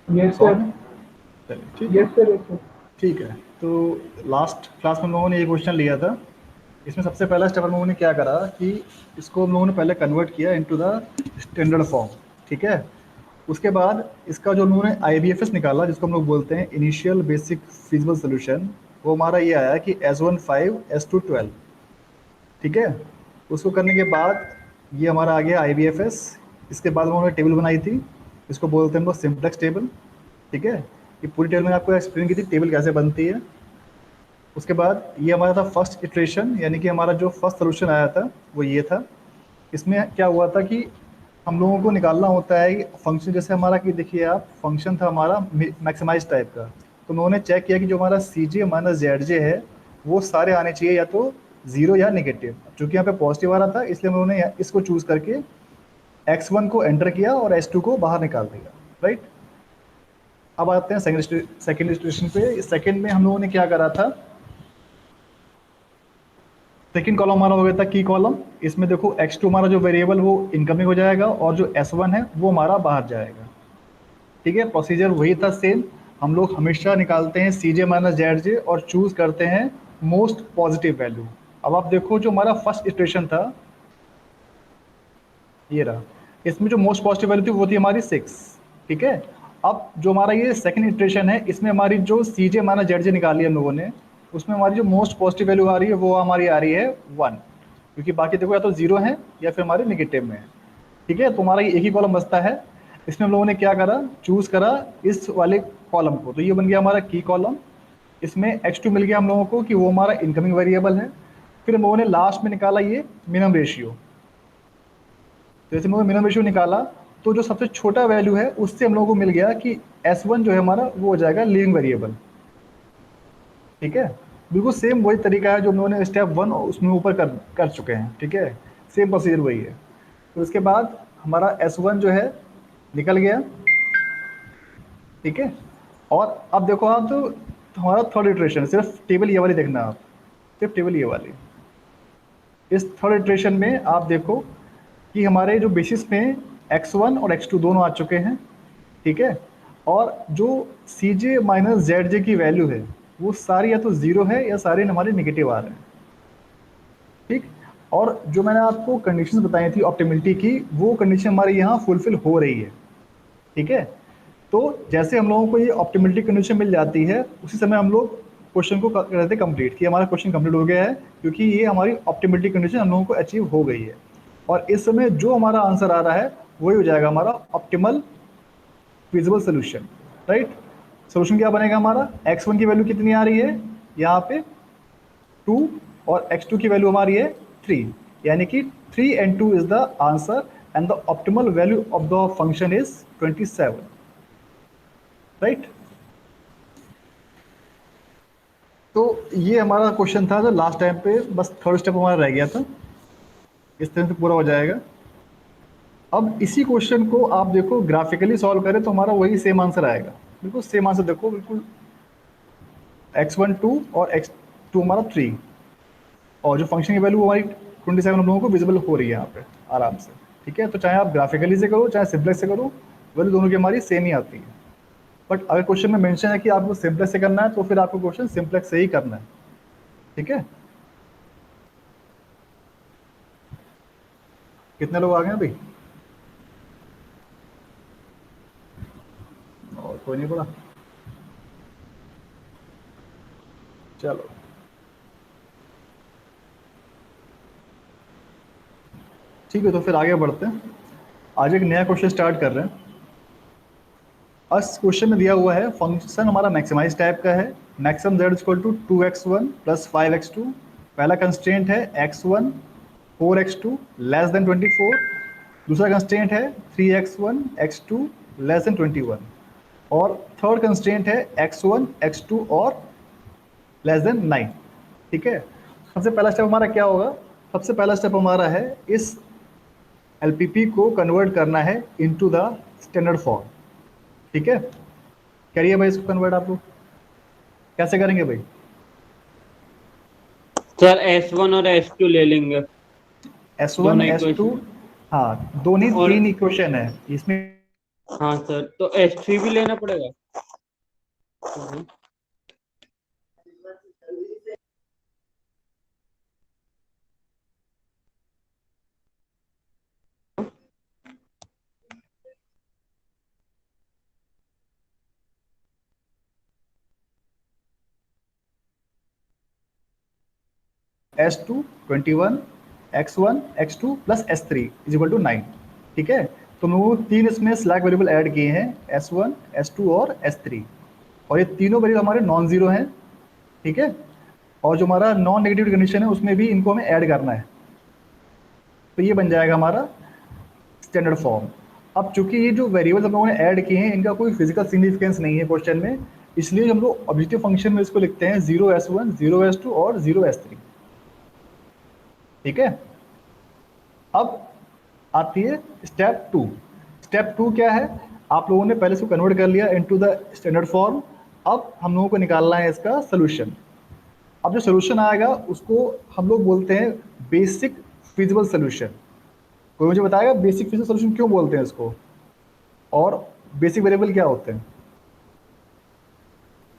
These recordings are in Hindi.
Yes sir. सॉल्व। चलिए ठीक है। Yes sir, yes sir. ठीक है, तो लास्ट क्लास में हम लोगों ने ये क्वेश्चन लिया था। इसमें सबसे पहला स्टेप हम लोगों ने क्या करा कि इसको हम लोगों ने पहले कन्वर्ट किया इनटू द स्टैंडर्ड फॉर्म। ठीक है। उसके बाद इसका जो हम लोगों ने आईबीएफएस निकाला, जिसको हम लोग बोलते हैं इनिशियल बेसिक फिजिबल सोल्यूशन, वो हमारा ये आया कि S15 S2 12। ठीक है। उसको करने के बाद ये हमारा आ गया आईबीएफएस। इसके बाद हम लोगों ने टेबल बनाई थी, इसको बोलते हैं हम लोग सिम्प्लेक्स टेबल। ठीक है। ये पूरी टेबल में आपको एक्सप्लेन की थी टेबल कैसे बनती है। उसके बाद ये हमारा था फर्स्ट इटरेशन, यानी कि हमारा जो फर्स्ट सोल्यूशन आया था वो ये था। इसमें क्या हुआ था कि हम लोगों को निकालना होता है फंक्शन, जैसे हमारा कि देखिए आप, फंक्शन था हमारा मैक्सिमाइज टाइप का। तो उन्होंने चेक किया कि जो हमारा सी जे माइनस जेड जे है वो सारे आने चाहिए या तो जीरो या नेगेटिव। चूंकि यहाँ पे पॉजिटिव आ रहा था इसलिए हम लोगों ने इसको चूज करके x1 को एंटर किया और s2 को बाहर निकाल दिया। राइट। अब आते हैं सेकंड सिचुएशन पे। सेकंड में हम लोगों ने क्या करा था, सेकंड कॉलम हमारा हो गया था की कॉलम। इसमें देखो x2 हमारा जो वेरिएबल वो इनकमिंग हो जाएगा और जो s1 है वो हमारा बाहर जाएगा। ठीक है, प्रोसीजर वही था सेम। हम लोग हमेशा निकालते हैं सी जे माइनस जेड जे और चूज करते हैं मोस्ट पॉजिटिव वैल्यू। अब आप देखो जो हमारा फर्स्ट इटरेशन था ये रहा, इसमें जो मोस्ट पॉजिटिव वैल्यू थी वो थी हमारी 6। ठीक है। अब जो हमारा ये सेकंड इटरेशन है इसमें हमारी जो सी जे माइनस जेड जे निकाली है हम लोगों ने, उसमें हमारी जो मोस्ट पॉजिटिव वैल्यू आ रही है वो हमारी आ रही है 1। क्योंकि बाकी देखो या तो जीरो है या फिर हमारे निगेटिव में है। ठीक है, तो हमारा ये एक ही कॉलम बचता है। इसमें हम लोगों ने क्या करा, चूज करा इस वाले कॉलम को, तो ये बन गया हमारा की कॉलम। इसमें x2 मिल गया हम लोगों को कि वो हमारा इनकमिंग वेरिएबल है। फिर हम लोगों ने लास्ट में निकाला ये मिनिमम रेशियो। तो जैसे हम लोगों ने मिनिमम रेशियो निकाला तो जो सबसे छोटा वैल्यू है उससे हम लोगों को मिल गया कि S1 जो है हमारा वो हो जाएगा लिविंग वेरिएबल। ठीक है। बिल्कुल सेम वही तरीका है जो हम लोगों ने स्टेप वन उसमें ऊपर कर कर चुके हैं। ठीक है, सेम प्रोसीजर वही है। तो उसके बाद हमारा S1 जो है निकल गया। ठीक है। और अब देखो आप तो हमारा थर्ड इटरेशन, सिर्फ टेबल ये वाली देखना आप, सिर्फ टेबल ये वाली। इस थर्ड इटरेशन में आप देखो कि हमारे जो बेसिस में x1 और x2 दोनों आ चुके हैं। ठीक है। और जो सी जे माइनस जेड जे की वैल्यू है वो सारी या तो जीरो है या सारे हमारे निगेटिव आ रहे हैं। ठीक। और जो मैंने आपको कंडीशंस बताई थी ऑप्टिमिलिटी की, वो कंडीशन हमारे यहाँ फुलफिल हो रही है। ठीक है। तो जैसे हम लोगों को ये ऑप्टिमिलिटी कंडीशन मिल जाती है उसी समय हम लोग क्वेश्चन को कर देते कंप्लीट, कि हमारा क्वेश्चन कंप्लीट हो गया है क्योंकि ये हमारी ऑप्टिमिलिटी कंडीशन हम लोगों को अचीव हो गई है। और इस समय जो हमारा आंसर आ रहा है वही हो जाएगा हमारा optimal feasible solution. Right. Solution क्या बनेगा हमारा, x1 की वैल्यू कितनी आ रही है यहाँ पे 2, और x2 की वैल्यू हमारी है 3, यानी कि 3 and 2 is the answer and the optimal value of the function is 27। Right. तो ये हमारा क्वेश्चन था जो लास्ट टाइम पे बस थर्ड स्टेप हमारा रह गया था। इस तरह से पूरा हो जाएगा। अब इसी क्वेश्चन को आप देखो ग्राफिकली सॉल्व करें तो हमारा वही सेम आंसर आएगा। बिल्कुल सेम आंसर देखो, बिल्कुल x1 2 और x2 हमारा 3, और जो फंक्शन की वैल्यू हमारी 27 हम लोगों को विजिबल हो रही है यहाँ पे आराम से। ठीक है, तो चाहे आप ग्राफिकली से करो चाहे सिंपलेक्स से करो, वैल्यू दोनों की हमारी सेम ही आती है। बट अगर क्वेश्चन में मेंशन है कि आपको सिंपलेक्स से करना है तो फिर आपको क्वेश्चन सिंपलेक्स से ही करना है। ठीक है। कितने लोग आ गए अभी, और कोई नहीं पड़ा। चलो ठीक है, तो फिर आगे बढ़ते हैं। आज एक नया क्वेश्चन स्टार्ट कर रहे हैं। आज क्वेश्चन में दिया हुआ है फंक्शन हमारा मैक्सिमाइज टाइप का है। Maximum Z equal to 2x1 plus 5x2। पहला कंस्ट्रेंट है x1 4x2 लेस देन 24। दूसरा कंस्ट्रेंट है 3x1 x2 लेस देन 21। और थर्ड कंस्ट्रेंट है x1 x2 और लेस देन 9। ठीक है। सबसे पहला स्टेप हमारा क्या होगा, सबसे पहला स्टेप हमारा है इस एलपीपी को कन्वर्ट करना है इनटू द स्टैंडर्ड फॉर्म। ठीक है। करिए भाई इसको कन्वर्ट आप लोग, कैसे करेंगे भाई। सर S1 और S2 ले लेंगे। S1 दोनों S2, इक्वेशन। हाँ दोनों और तीन इक्वेशन है इसमें। हाँ सर, तो S3 भी लेना पड़ेगा। S2 21, X1 X2 plus S3 is equal to 9। ठीक है, तो हम लोगों तीन इसमें स्लैक वेरिएबल ऐड किए हैं, S1 S2 और S3, और ये तीनों वेरिएबल हमारे नॉन जीरो हैं। ठीक है, और जो हमारा नॉन नेगेटिव कंडीशन है उसमें भी इनको हमें ऐड करना है, तो ये बन जाएगा हमारा स्टैंडर्ड फॉर्म। अब चूंकि ये जो वेरिएबल्स हम लोगों ने ऐड किए हैं इनका कोई फिजिकल सिग्निफिकेंस नहीं है क्वेश्चन में, इसलिए हम लोग ऑब्जेक्टिव फंक्शन में इसको लिखते हैं 0S1 0S2 और 0S3। ठीक है, अब आती है स्टेप टू। स्टेप टू क्या है, आप लोगों ने पहले से कन्वर्ट कर लिया इनटू द स्टैंडर्ड फॉर्म। अब हम लोगों को निकालना है इसका सोल्यूशन। अब जो सोल्यूशन आएगा उसको हम लोग बोलते हैं बेसिक फिजिबल सोल्यूशन। कोई मुझे बताएगा बेसिक फिजिबल सोल्यूशन क्यों बोलते हैं इसको, और बेसिक वेरिएबल क्या होते हैं?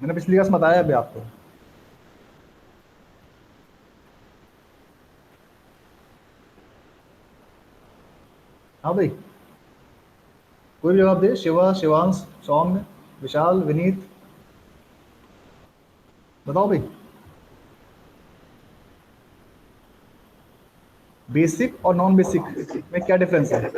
मैंने पिछली क्लास में बताया अभी आपको। हाँ भाई, कोई भी जवाब दे, शिवा, शिवांश, सौम्य, विशाल, विनीत, बताओ भाई। बेसिक और नॉन बेसिक में क्या डिफरेंस है?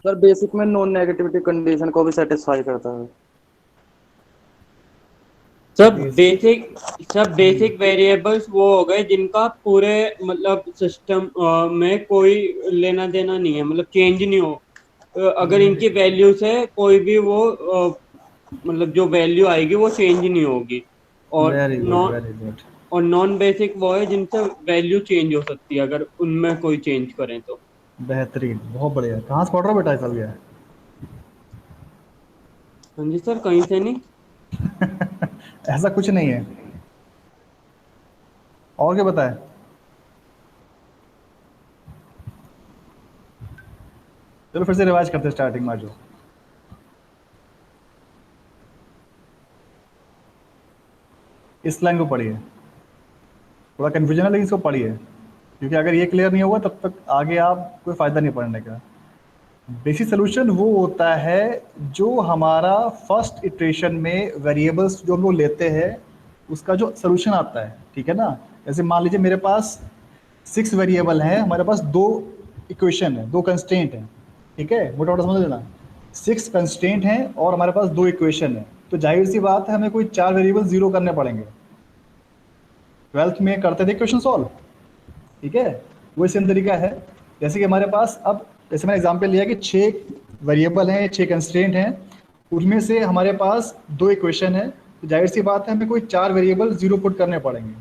सर बेसिक में नॉन नेगेटिविटी कंडीशन को भी सेटिस्फाई करता है। सब बेसिक। बेसिक वेरिएबल्स वो हो गए जिनका पूरे मतलब सिस्टम में कोई लेना देना नहीं है, मतलब चेंज नहीं हो। अगर इनकी वैल्यूज है कोई भी वो मतलब जो वैल्यू आएगी वो चेंज नहीं होगी। और very good, non very good. और नॉन बेसिक वो है जिनसे वैल्यू चेंज हो सकती है अगर उनमें कोई चेंज करें तो। बेहतरीन, बहुत बढ़िया। कहाँ से पढ़ रहा हो बेटा इस गया? हाँ जी सर, कहीं से नहीं। ऐसा कुछ नहीं है। और क्या बताए? चलो फिर से रिवाइज करते हैं स्टार्टिंग में। जो इस लाइन को पढ़िए, थोड़ा कन्फ्यूजन है लेकिन इसको पढ़िए, क्योंकि अगर ये क्लियर नहीं होगा तब तक आगे आप कोई फ़ायदा नहीं पढ़ने का। बेसिक सोल्यूशन वो होता है जो हमारा फर्स्ट इटरेशन में वेरिएबल्स जो हम लोग लेते हैं उसका जो सोल्यूशन आता है। ठीक है ना, जैसे मान लीजिए मेरे पास 6 वेरिएबल हैं, हमारे पास 2 इक्वेशन है, 2 कंस्ट्रेंट हैं। ठीक है, मोटा मोटा समझ लेना, 6 कंस्ट्रेंट हैं और हमारे पास 2 इक्वेशन है, तो जाहिर सी बात है हमें कोई 4 वेरिएबल जीरो करने पड़ेंगे। 12th में करते थे इक्वेशन सॉल्व। ठीक है, वही सेम तरीका है। जैसे कि हमारे पास अब, जैसे मैंने एग्जांपल लिया कि 6 वेरिएबल हैं, 6 कंस्ट्रेंट हैं, उनमें से हमारे पास 2 इक्वेशन है, तो जाहिर सी बात है हमें कोई 4 वेरिएबल जीरो पुट करने पड़ेंगे।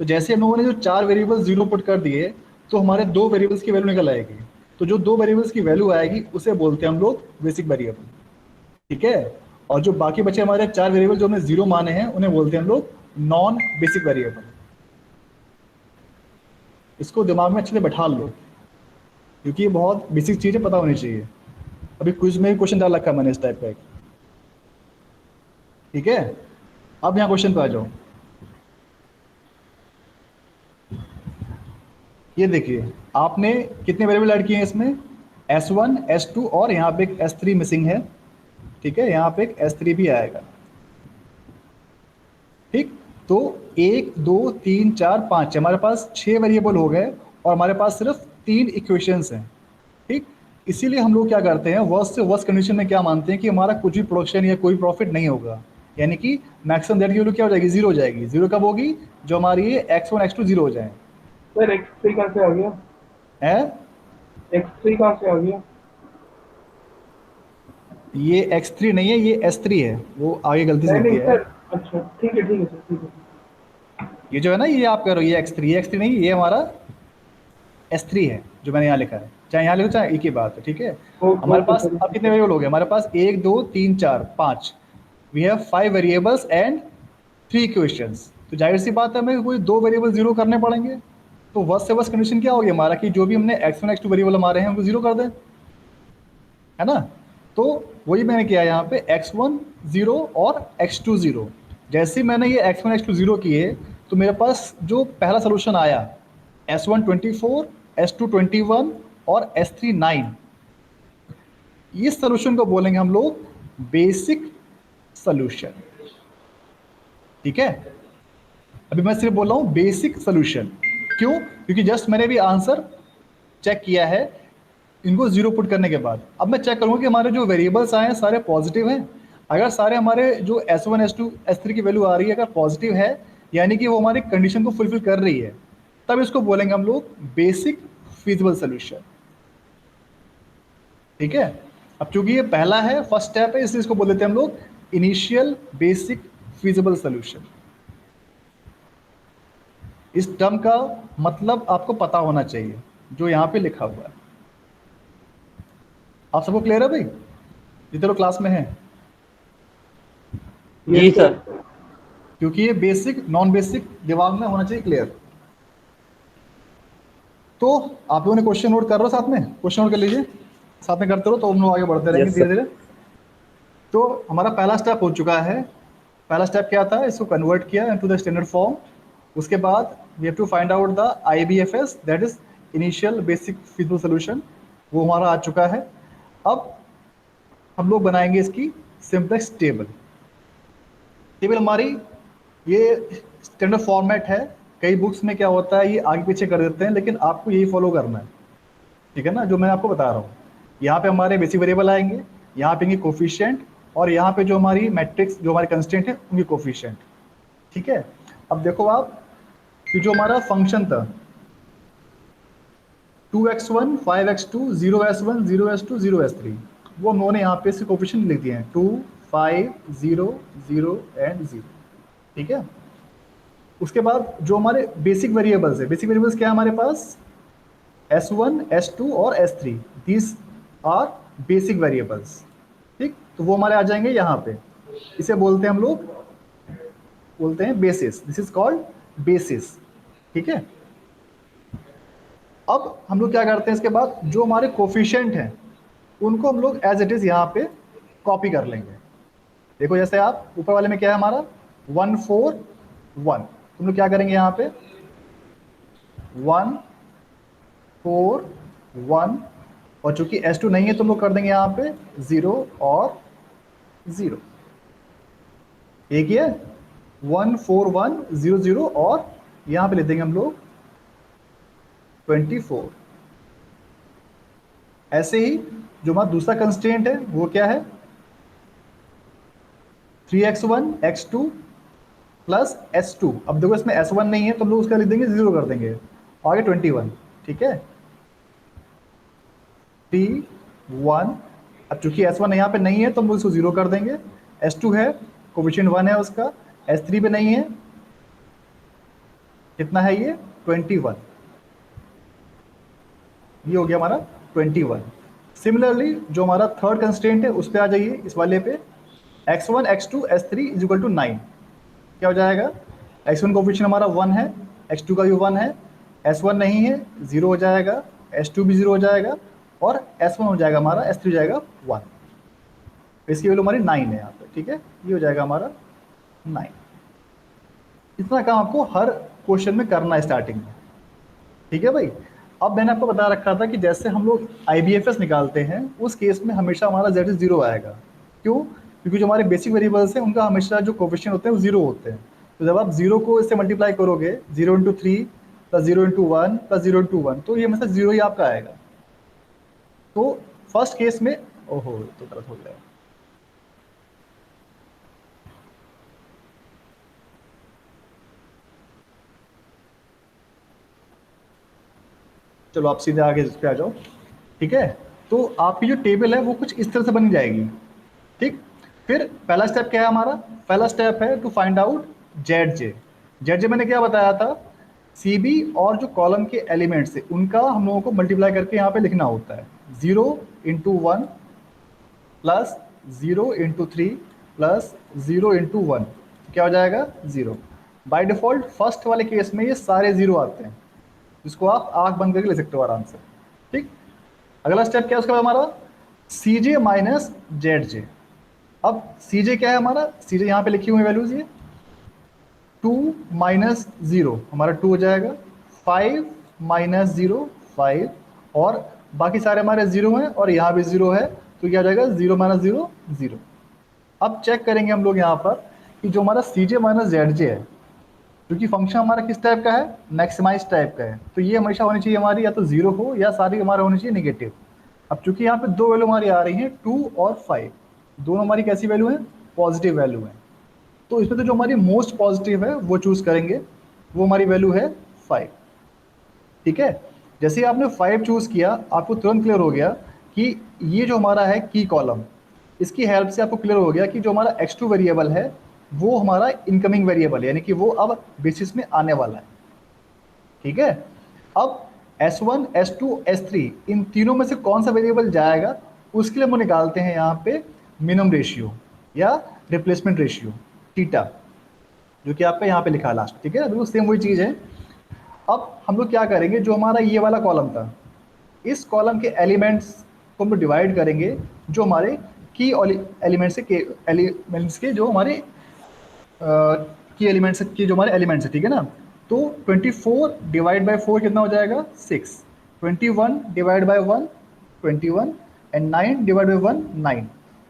तो जैसे हम लोगों ने जो 4 वेरिएबल जीरो पुट कर दिए तो हमारे 2 वेरिएबल्स की वैल्यू निकल आएगी। तो जो 2 वेरिएबल्स की वैल्यू आएगी उसे बोलते हैं हम लोग बेसिक वेरिएबल। ठीक है, और जो बाकी बचे हमारे 4 वेरिएबल जो हमने जीरो माने हैं उन्हें बोलते हैं हम लोग नॉन बेसिक वेरिएबल। इसको दिमाग में अच्छे से बैठा लो, क्योंकि ये बहुत बेसिक चीज़ें पता होनी चाहिए। अभी क्विज में भी क्वेश्चन डाल रखा है मैंने इस टाइप का एक। ठीक है, अब यहाँ क्वेश्चन पे आ जाओ। ये देखिए आपने कितने वेरिएबल ऐड किए हैं इसमें, S1 S2 और यहाँ पे एक S3 मिसिंग है। ठीक है, यहाँ पे एक S3 भी आएगा। ठीक, तो 1 2 3 4 5 हमारे पास 6 वेरिएबल हो गए और हमारे पास सिर्फ 3 इक्वेशंस हैं। ठीक, इसीलिए हम लोग क्या करते हैं, वर्स्ट से वर्स्ट कंडीशन में क्या मानते हैं कि हमारा कुछ भी प्रोडक्शन या कोई प्रॉफिट नहीं होगा, यानी कि मैक्सिमम दैट की वैल्यू क्या हो जाएगी, जीरो हो जाएगी। जीरो कब होगी, जो हमारी X1 X2 जीरो हो जाए। सर X3 कहाँ से आ गया? है, X3 कहाँ से आ गया? ये X3 नहीं है, ये S3 है, वो आगे गलती से नहीं लिख नहीं दिया है। सर, अच्छा ठीक है सर, ठीक है। ये जो है ना, ये आप कह रहे हो ये X3, ये X3 नहीं, ये हमारा S3 है जो मैंने यहाँ लिखा है। चाहे यहाँ लिखो चाहे एक ही बात है। ठीक है, हमारे ओके पास सर। अब कितने वेरिएबल हो गए, हमारे पास 1 2 3 4 5, we have 5 variables and 3 equations. तो जाहिर सी बात है हमें कोई 2 वेरिएबल जीरो करने पड़ेंगे, तो वर्स्ट से वर्स्ट कंडीशन क्या होगी हमारा कि जो भी हमने x1 x2 वेरिएबल हमारे हैं उनको जीरो कर दें, है ना। तो वही मैंने किया यहाँ पे x1 0 और x2 0। जैसे ही मैंने ये x1 x2 0 किए तो मेरे पास जो पहला सोल्यूशन आया s1 24, s2 21 और s3 9, इस सोल्यूशन को बोलेंगे हम लोग बेसिक सोल्यूशन। ठीक है, अभी मैं सिर्फ बोल रहा हूँ बेसिक सोल्यूशन। क्यों? क्योंकि जस्ट मैंने भी आंसर चेक किया है इनको जीरो पुट करने के बाद। अब मैं चेक करूँगा कि हमारे जो वेरिएबल्स आए हैं सारे पॉजिटिव हैं। अगर सारे हमारे जो s1 s2 s3 की वैल्यू आ रही है अगर पॉजिटिव है, यानी कि वो हमारी कंडीशन को फुलफिल कर रही है, तब इसको बोलेंगे हम लोग बेसिक फीजिबल सोल्यूशन। ठीक है, अब चूंकि ये पहला है, फर्स्ट स्टेप है, इसलिए इसको बोल देते हैं हम लोग इनिशियल बेसिक फीजिबल सोल्यूशन। इस टर्म का मतलब आपको पता होना चाहिए जो यहाँ पे लिखा हुआ है। आप सबको क्लियर है भाई, जितने लोग क्लास में हैं? जी सर। क्योंकि ये बेसिक नॉन बेसिक दिमाग में होना चाहिए क्लियर। तो आप लोगों ने क्वेश्चन नोट कर रहे हो? साथ में क्वेश्चन नोट कर लीजिए, साथ में करते रहो तो हम लोग आगे बढ़ते रहेंगे धीरे धीरे। तो हमारा पहला स्टेप हो चुका है। पहला स्टेप क्या था? इसको कन्वर्ट किया इनटू द स्टैंडर्ड फॉर्म। उसके बाद we have to find out the IBFS, that is initial basic feasible solution, वो हमारा आ चुका है। अब हम लोग बनाएंगे इसकी सिंपलेक्स टेबल। टेबल हमारी ये स्टैंडर्ड फॉर्मेट है। कई बुक्स में क्या होता है ये आगे पीछे कर देते हैं, लेकिन आपको यही फॉलो करना है। ठीक है ना, जो मैं आपको बता रहा हूँ। यहाँ पे हमारे बेसिक वेरिएबल आएंगे, यहाँ पे इनकी कोफिशिएंट, और यहाँ पे जो हमारी मैट्रिक्स जो हमारे कंस्टेंट है उनकी कोफिशिएंट। ठीक है, अब देखो आप कि जो हमारा फंक्शन था 2x1 5x2 0s1 0s2 0s3, वो हम लोगों ने यहाँ पे इसके कोफिशिएंट लिख दिए हैं 2 5 0 0 एंड 0। ठीक है, उसके बाद जो हमारे बेसिक वेरिएबल्स है, बेसिक वेरिएबल्स क्या है हमारे पास? s1 s2 और s3, these are basic variables. ठीक, तो वो हमारे आ जाएंगे यहाँ पे। इसे बोलते हैं हम लोग, बोलते हैं basis. This is called basis. ठीक है, अब हम लोग क्या करते हैं इसके बाद जो हमारे कोफिशिएंट हैं उनको हम लोग एज इट इज यहाँ पे कॉपी कर लेंगे। देखो जैसे आप ऊपर वाले में क्या है हमारा 1 4 1, तुम लोग क्या करेंगे यहाँ पे 1 4 1, और चूंकि s2 नहीं है तो हम लोग कर देंगे यहाँ पे 0 और 0। एक ही है 1 4 1 0 0, और यहाँ पे ले देंगे हम लोग 24। ऐसे ही जो हमारा दूसरा कंस्ट्रेंट है वो क्या है 3x1 x2 प्लस s2। अब देखो इसमें s1 नहीं है तो हम लोग उसका लिख देंगे 0 कर देंगे, आगे 21। ठीक है, 3 1, अब चूंकि s1 यहाँ पे नहीं है तो हम लोग इसको 0 कर देंगे। s2 है, कोफिशिएंट 1 है उसका, s3 पे नहीं है, कितना है ये 21, ये हो गया हमारा 21। सिमिलरली जो हमारा थर्ड कंस्ट्रेंट है उस पे आ जाइए, इस वाले पे x1 x2 s3 is equal to 9। क्या हो जाएगा? x1 कोफिशिएंट हमारा 1 है, x2 का भी 1 है, s1 नहीं है 0 हो जाएगा, s2 भी 0 हो जाएगा, और s1 हो जाएगा हमारा, s3 हो जाएगा 1। इसकी वैल्यू हमारी 9 है यहाँ पे। ठीक है, ये हो जाएगा हमारा 9। इतना काम आपको हर क्वेश्चन में करना है स्टार्टिंग में। ठीक है भाई, अब मैंने आपको बता रखा था कि जैसे हम लोग IBFS निकालते हैं उस केस में हमेशा हमारा z 0 आएगा। क्यों? क्योंकि जो हमारे बेसिक वेरिएबल्स हैं उनका हमेशा जो कोफिशिएंट होते हैं वो 0 होते हैं। तो जब आप 0 को इससे मल्टीप्लाई करोगे 0 into 3 plus 0 into 1 plus 0 into 1, तो ये हमेशा 0 ही आपका आएगा। तो फर्स्ट केस में, ओहो तो गलत हो गया, चलो आप सीधे आगे इस पे आ जाओ। ठीक है, तो आपकी जो टेबल है वो कुछ इस तरह से बन जाएगी। ठीक, फिर पहला स्टेप क्या है हमारा? पहला स्टेप है to find out ZJ। ZJ मैंने क्या बताया था? CB और जो कॉलम के एलिमेंट्स है उनका हम लोगों को मल्टीप्लाई करके यहाँ पे लिखना होता है। 0 into 1 plus 0 into 3 plus 0 into 1, क्या हो जाएगा 0। बाय डिफॉल्ट फर्स्ट वाले केस में ये सारे 0 आते हैं, इसको आप आंख बंद करके ले सकते हो आराम से। ठीक, अगला स्टेप क्या है उसका हमारा, सी जे माइनस जेड जे। अब सी जे क्या है हमारा, सी जे यहाँ पे लिखी हुई वैल्यूज ये 2 माइनस जीरो हमारा 2 हो जाएगा, 5 माइनस जीरो 5, और बाकी सारे हमारे जीरो हैं और यहाँ भी जीरो है, तो क्या हो जाएगा 0 माइनस जीरो 0। अब चेक करेंगे हम लोग यहाँ पर कि जो हमारा सी जे माइनस जेड जे है, क्योंकि फंक्शन हमारा किस टाइप का है, मैक्सिमाइज टाइप का है, तो ये हमेशा होनी चाहिए हमारी या तो जीरो हो या सारी हमारे होनी चाहिए नेगेटिव। अब चूंकि यहाँ पे दो वैल्यू हमारी आ रही हैं 2 और 5, दोनों हमारी कैसी वैल्यू है, पॉजिटिव वैल्यू है, तो इसमें तो जो हमारी मोस्ट पॉजिटिव है वो चूज करेंगे, वो हमारी वैल्यू है 5। ठीक है, जैसे ही आपने 5 चूज किया आपको तुरंत क्लियर हो गया कि ये जो हमारा है की कॉलम, इसकी हेल्प से आपको क्लियर हो गया कि जो हमारा x2 वेरिएबल है वो हमारा इनकमिंग वेरिएबल है, यानी कि वो अब बेसिस में आने वाला है। ठीक है, अब S1, S2, S3 इन तीनों में से कौन सा वेरिएबल जाएगा, उसके लिए हम निकालते हैं यहाँ पे मिनिमम रेशियो या रिप्लेसमेंट रेशियो थीटा, जो कि आपका यहाँ पे लिखा है लास्ट। ठीक है, बिल्कुल सेम वही चीज़ है। अब हम लोग क्या करेंगे, जो हमारा ये वाला कॉलम था, इस कॉलम के एलिमेंट्स को हम लोग डिवाइड करेंगे जो हमारे की एलिमेंट्स के जो हमारे की एलिमेंट्स के जो हमारे एलिमेंट्स है। ठीक है ना, तो 24 डिवाइड बाय 4 कितना हो जाएगा 6, 21 divide by 1 21, and 9 divide by 1 9।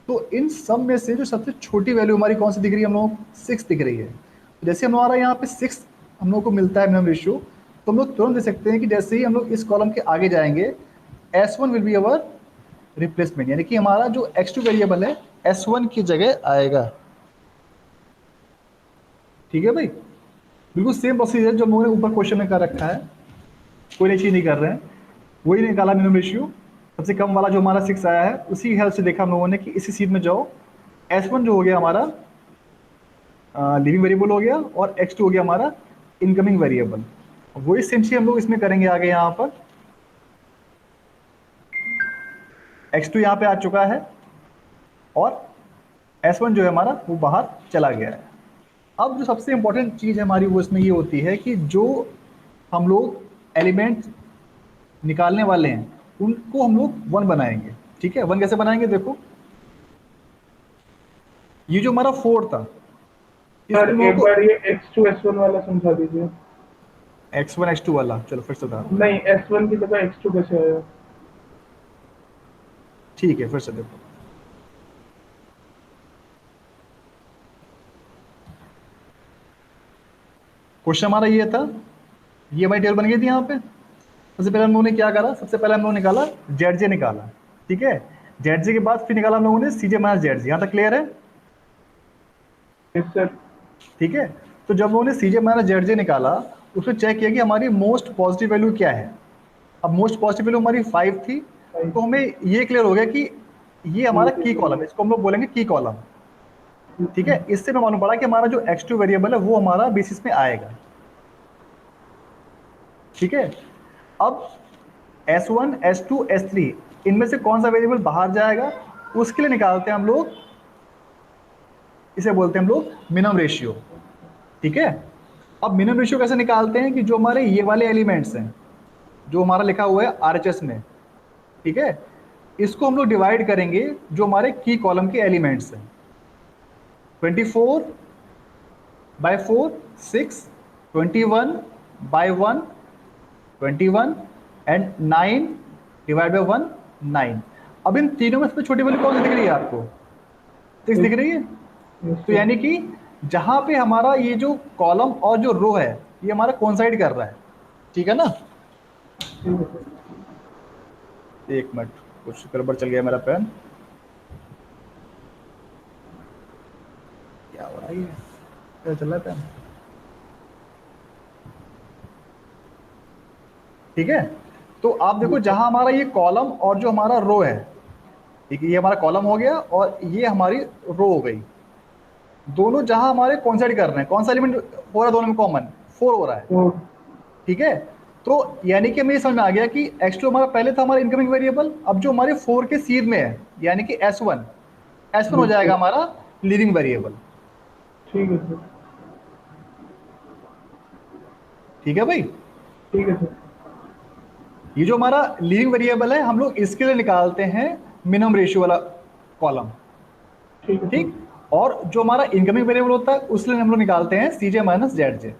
तो इन सब में से जो सबसे छोटी वैल्यू हमारी कौन सी दिख रही है, हम लोग 6 दिख रही है। तो जैसे हमारा यहाँ पे 6 हम लोग को मिलता है मिनिमम रेशियो, तो हम लोग तुरंत दे सकते हैं कि जैसे ही हम लोग इस कॉलम के आगे जाएंगे S1 will be our replacement, यानी कि हमारा जो x2 वेरिएबल है S1 की जगह आएगा। ठीक है भाई, बिल्कुल सेम प्रोसीजर जो हम लोगों ने ऊपर क्वेश्चन में कर रखा है, कोई नई चीज़ नहीं कर रहे हैं, वही निकाला मिनिमम रेशियो। सबसे कम वाला जो हमारा 6 आया है उसी हेल्प से देखा हम लोगों ने कि इसी सीट में जाओ, S1 जो हो गया हमारा लिविंग वेरिएबल हो गया और x2 हो गया हमारा इनकमिंग वेरिएबल। वही सेम चीज हम लोग इसमें करेंगे आगे। यहाँ पर x2 यहाँ पे आ चुका है और S1 जो है हमारा वो बाहर चला गया है। अब जो सबसे इंपॉर्टेंट चीज़ है हमारी वो इसमें ये होती है कि जो हम लोग एलिमेंट निकालने वाले हैं उनको हम लोग 1 बनाएंगे। ठीक है, 1 कैसे बनाएंगे, देखो ये जो हमारा 4 था, सर एक बार ये x2 S1 वाला समझा दीजिए। x1 x2 वाला, चलो फिर से बता। नहीं, S1 की जगह x2 कैसे आया? ठीक है, फिर से देखो, क्वेश्चन हमारा ये था, ये हमारी टेबल बन गई थी। यहाँ पे सबसे पहले हम लोगों ने क्या करा, सबसे पहले हम लोगों ने निकाला जेड जे निकाला। ठीक है, जेड जे के बाद फिर निकाला हम लोगों ने सी जे माइनस जेड जे। यहाँ तक क्लियर है? Yes sir. ठीक है, तो जब हम लोगों ने सी जे माइनस जेड जे निकाला उसमें चेक किया कि हमारी मोस्ट पॉजिटिव वैल्यू क्या है। अब मोस्ट पॉजिटिव वैल्यू हमारी 5 थी, तो हमें ये क्लियर हो गया कि ये हमारा की कॉलम है, इसको हम लोग बोलेंगे की कॉलम। ठीक है, इससे हमें मालूम पड़ा कि हमारा जो x2 वेरिएबल है वो हमारा बेसिस में आएगा। ठीक है, अब S1, S2, S3 इनमें से कौन सा वेरिएबल बाहर जाएगा उसके लिए निकालते हैं हम लोग, इसे बोलते हैं हम लोग मिनिमम रेशियो। ठीक है, अब मिनिमम रेशियो कैसे निकालते हैं कि जो हमारे ये वाले एलिमेंट्स हैं जो हमारा लिखा हुआ है RHS में, ठीक है, इसको हम लोग डिवाइड करेंगे जो हमारे की कॉलम के एलिमेंट्स हैं। 24 by 4 6, 21 by 1 21, and 9 divide by 1 9। अब इन तीनों में सबसे छोटी वैल्यू कौन सी दिख रही है आपको? 6 दिख रही है। तो यानी कि जहां पे हमारा ये जो कॉलम और जो रो है ये हमारा कोइंसाइड कर रहा है। ठीक है ना, एक मिनट, कुछ गड़बड़ चल गया मेरा पेन, क्या हो रहा है, ये क्या चल रहा है पेन? ठीक है, तो आप देखो जहां हमारा ये कॉलम और जो हमारा रो है, ठीक है, ये हमारा कॉलम हो गया और ये हमारी रो हो गई, दोनों जहां हमारे कोइंसाइड कर रहे हैं, कौन सा एलिमेंट हो रहा है दोनों में कॉमन? 4 हो रहा है। ठीक है, तो यानी कि हमें ये समझ में आ गया कि x2 हमारा पहले था हमारा इनकमिंग वेरिएबल, अब जो हमारे 4 के सीध में है यानी कि S1 हो जाएगा हमारा लिविंग वेरिएबल। ठीक है सर। ठीक है भाई, ठीक है सर। ये जो हमारा लीविंग वेरिएबल है हम लोग इसके लिए निकालते हैं मिनिमम रेशियो वाला कॉलम, ठीक है ठीक। और जो हमारा इनकमिंग वेरिएबल होता है उसके लिए हम लोग निकालते हैं CJ माइनस ZJ,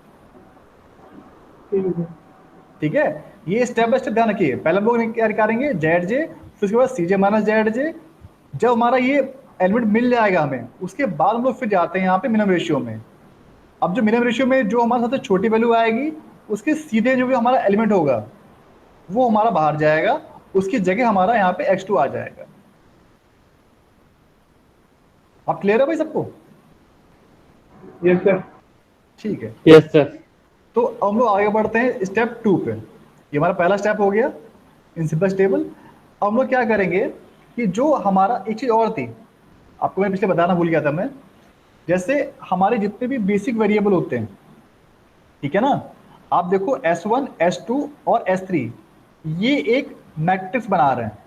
ठीक है ठीक है। ये स्टेप बाय स्टेप ध्यान रखिए, पहले हम लोग क्या करेंगे ZJ, फिर उसके बाद CJ माइनस ZJ। जब हमारा ये एलिमेंट मिल जाएगा हमें, उसके बाद हम लोग फिर जाते हैं यहाँ पे मिनिमम रेशियो में। अब जो मिनिमम रेशियो में जो हमारा सबसे छोटी वैल्यू आएगी, उसके सीधे जो भी हमारा एलिमेंट होगा वो हमारा बाहर जाएगा, उसकी जगह हमारा यहाँ पे x2 आ जाएगा। अब क्लियर है भाई सबको? Yes sir. ठीक है, यस सर। तो अब हम लोग आगे बढ़ते हैं स्टेप 2 पे। ये हमारा पहला स्टेप हो गया इन सिंपल टेबल। अब हम लोग क्या करेंगे कि जो हमारा एक चीज़ और थी, आपको मैं पिछले बताना भूल गया था मैं, जैसे हमारे जितने भी बेसिक वेरिएबल होते हैं, ठीक है ना, आप देखो S1, S2 और S3 ये एक मैट्रिक्स बना रहे हैं।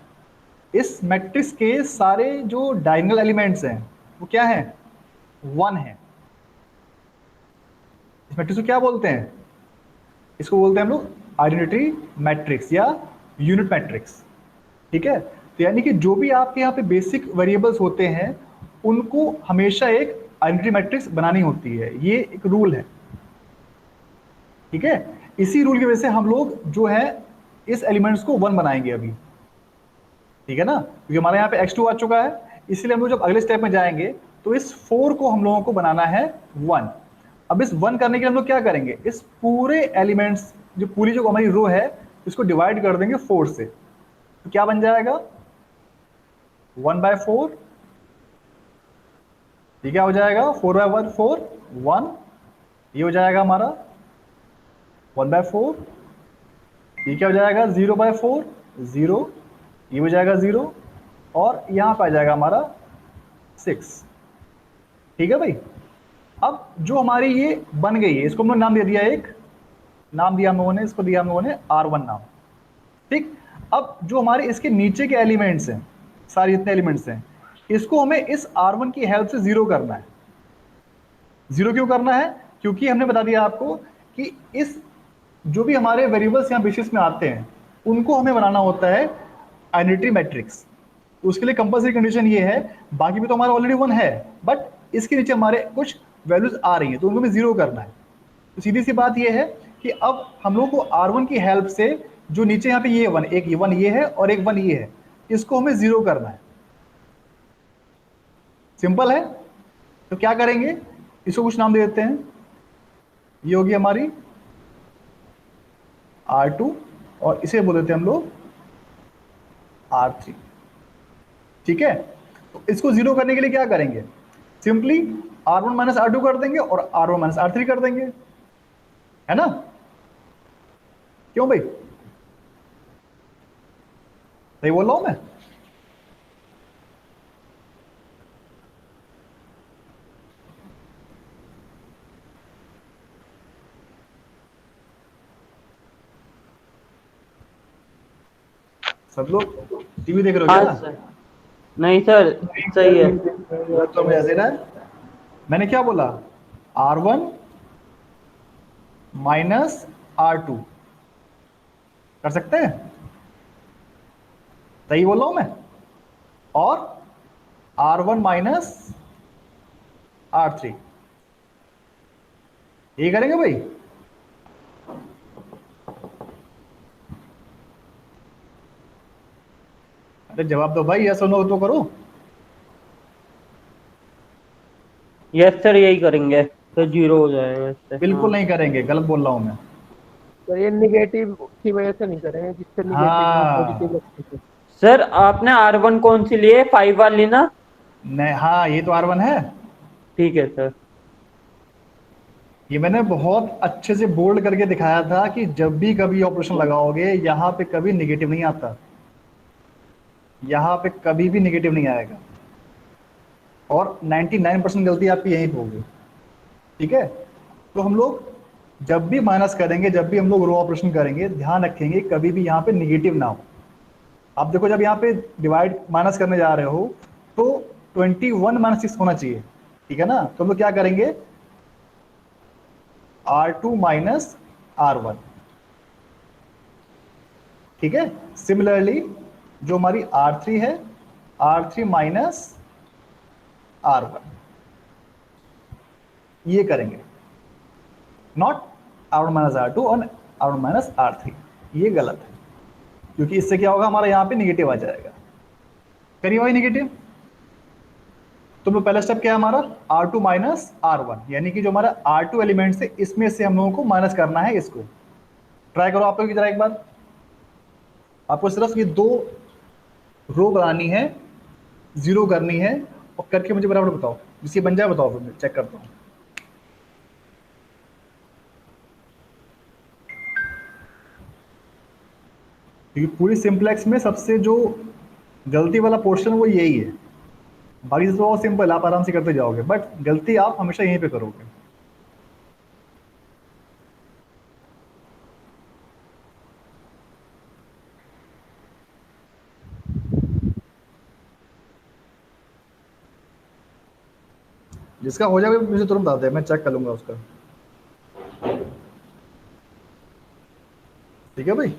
इस मैट्रिक्स के सारे जो डायगोनल एलिमेंट्स हैं वो क्या है? 1 है। इस मैट्रिक्स को क्या बोलते हैं? इसको बोलते हैं हम लोग आइडेंटिटी मैट्रिक्स या यूनिट मैट्रिक्स, ठीक है। तो यानी कि जो भी आपके यहाँ पे बेसिक वेरिएबल्स होते हैं उनको हमेशा एक आइडेंटिटी मैट्रिक्स बनानी होती है, ये एक रूल है, ठीक है। इसी रूल की वजह से हम लोग जो है इस एलिमेंट्स को 1 बनाएंगे अभी, ठीक है ना, क्योंकि हमारे यहाँ पे x2 आ चुका है। इसलिए हम लोग जब अगले स्टेप में जाएंगे तो इस 4 को हम लोगों को बनाना है 1। अब इस 1 करने के लिए हम लोग क्या करेंगे, इस पूरे एलिमेंट्स जो पूरी जो हमारी रो है इसको डिवाइड कर देंगे 4 से। तो क्या बन जाएगा 1/4, ये क्या हो जाएगा 4/1 4 1, ये हो जाएगा हमारा 1/4, ये क्या हो जाएगा 0/4 0, ये हो जाएगा 0, और यहाँ पे आ जाएगा हमारा 6, ठीक है भाई। अब जो हमारी ये बन गई है इसको हमने नाम दे दिया, एक नाम दिया हम लोगों ने, इसको दिया हम लोगों ने R1 नाम, ठीक। अब जो हमारे इसके नीचे के एलिमेंट्स हैं, सारे जितने एलिमेंट्स हैं, इसको हमें इस R1 की हेल्प से 0 करना है। 0 क्यों करना है? क्योंकि हमने बता दिया आपको कि इस जो भी हमारे वेरिएबल्स यहाँ बेसिस में आते हैं उनको हमें बनाना होता है आइडेंटिटी मैट्रिक्स। उसके लिए कंपल्सरी कंडीशन ये है, बाकी भी तो हमारा ऑलरेडी 1 है, बट इसके नीचे हमारे कुछ वैल्यूज आ रही हैं तो उनको हमें 0 करना है। तो सीधी सी बात ये है कि अब हम लोग को R1 की हेल्प से जो नीचे यहाँ पे ये 1, एक 1 ये है और एक 1 ये है, इसको हमें 0 करना है। सिंपल है। तो क्या करेंगे, इसको कुछ नाम दे देते हैं। ये होगी हमारी R2 और इसे बोल देते हैं हम लोग R3, ठीक है। तो इसको 0 करने के लिए क्या करेंगे, सिंपली R1 माइनस R2 कर देंगे और R1 माइनस R3 कर देंगे, है ना। क्यों भाई, सही बोल रहा हूं मैं? सब लोग टीवी देख रहे हो हाँ क्या? सर। नहीं सर, सही है। तो मैं ऐसे ना, मैंने क्या बोला, R1 माइनस R2 कर सकते हैं, सही बोल रहा हूं मैं? और R1 माइनस R3 ये करेंगे भाई। अरे जवाब दो भाई, यस और नो तो करो। यस सर, यही करेंगे तो 0 हो जाएगा इससे। बिल्कुल हाँ। नहीं करेंगे, गलत बोल रहा हूं मैं। तो ये निगेटिव की वजह से नहीं करेंगे, जिससे निगेटिव ना हाँ। पॉजिटिव लगते थे। सर आपने R1 कौन सी लिए, 5 वाली ना? नहीं, हाँ ये तो R1 है। ठीक है सर। ये मैंने बहुत अच्छे से बोल्ड करके दिखाया था कि जब भी कभी ऑपरेशन लगाओगे यहाँ पे कभी निगेटिव नहीं आता, यहाँ पे कभी भी निगेटिव नहीं आएगा, और 99% गलती आपकी यहीं पे होगी, ठीक है। तो हम लोग जब भी माइनस करेंगे, जब भी हम लोग रो ऑपरेशन करेंगे, ध्यान रखेंगे कभी भी यहाँ पे निगेटिव ना हो। आप देखो जब यहाँ पे डिवाइड माइनस करने जा रहे हो तो 21 माइनस 6 होना चाहिए, ठीक है ना। तो हम लोग क्या करेंगे, R2 माइनस R1, ठीक है। सिमिलरली जो हमारी R3 है, R3 माइनस R1 ये करेंगे, नॉट R1 माइनस R2 और R1 माइनस R3, ये गलत है, क्योंकि इससे क्या होगा, हमारा यहाँ पे निगेटिव आ जाएगा। करिए भाई निगेटिव। तो पहला स्टेप क्या है हमारा, R2 माइनस R1, यानी कि जो हमारा R2 एलिमेंट है इसमें से हम लोगों को माइनस करना है इसको। ट्राई करो आप लोग की तरह एक बार, आपको सिर्फ ये 2 रो बनानी है, 0 करनी है, और करके मुझे बराबर बताओ, जिससे बन जाए बताओ, फिर मैं चेक करता हूँ। क्योंकि पूरी सिंप्लेक्स में सबसे जो गलती वाला पोर्शन वो यही है, बाकी तो बहुत सिंपल, आप आराम से करते जाओगे, बट गलती आप हमेशा यहीं पे करोगे। जिसका हो जाएगा मुझे तुरंत बता दे, मैं चेक कर लूंगा उसका। ठीक है भाई।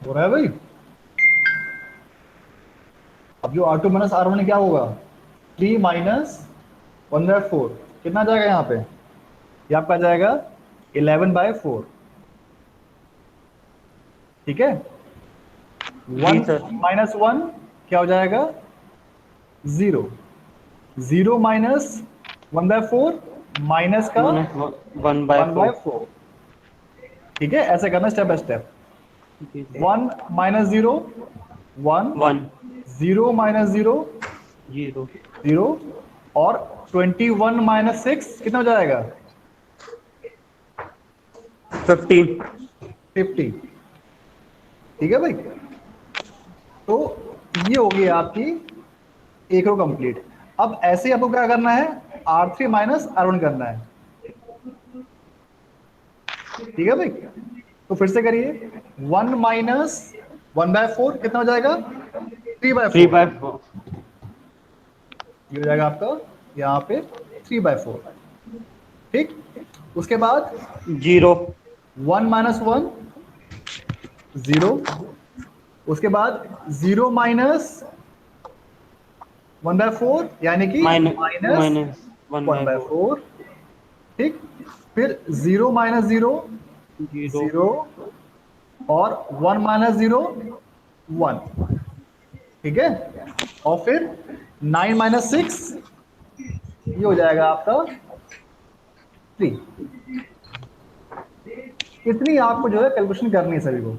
हो रहा है भाई। अब जो R2 माइनस R1 क्या होगा, 3 माइनस 1/4, कितना आ जाएगा यहाँ पे, ये आपका आ जाएगा 11/4। ठीक है। 1 माइनस 1 क्या हो जाएगा, 0। 0 माइनस 1/4 माइनस का 1/4। ठीक है, ऐसे करना step by step. 1 minus 0 1, 0 minus 0 0, और 21 माइनस 6 कितना हो जाएगा, 50। ठीक है भाई। तो ये हो गई आपकी एक रो कंप्लीट। अब ऐसे ही आपको क्या करना है, R3 माइनस R1 करना है। ठीक है भाई। तो फिर से करिए, 1 माइनस 1/4 कितना हो जाएगा, 3/4। ये हो जाएगा आपका यहाँ पे 3/4। ठीक। उसके बाद 1 माइनस 1 0, उसके बाद 0 माइनस 1/4 यानी कि माइनस 1/4। ठीक। फिर 0 माइनस 0 0, और 1 माइनस 0 1। ठीक है। और फिर 9 माइनस 6 ये हो जाएगा आपका 3। इतनी आपको जो है कैलकुलेशन करनी है सभी को।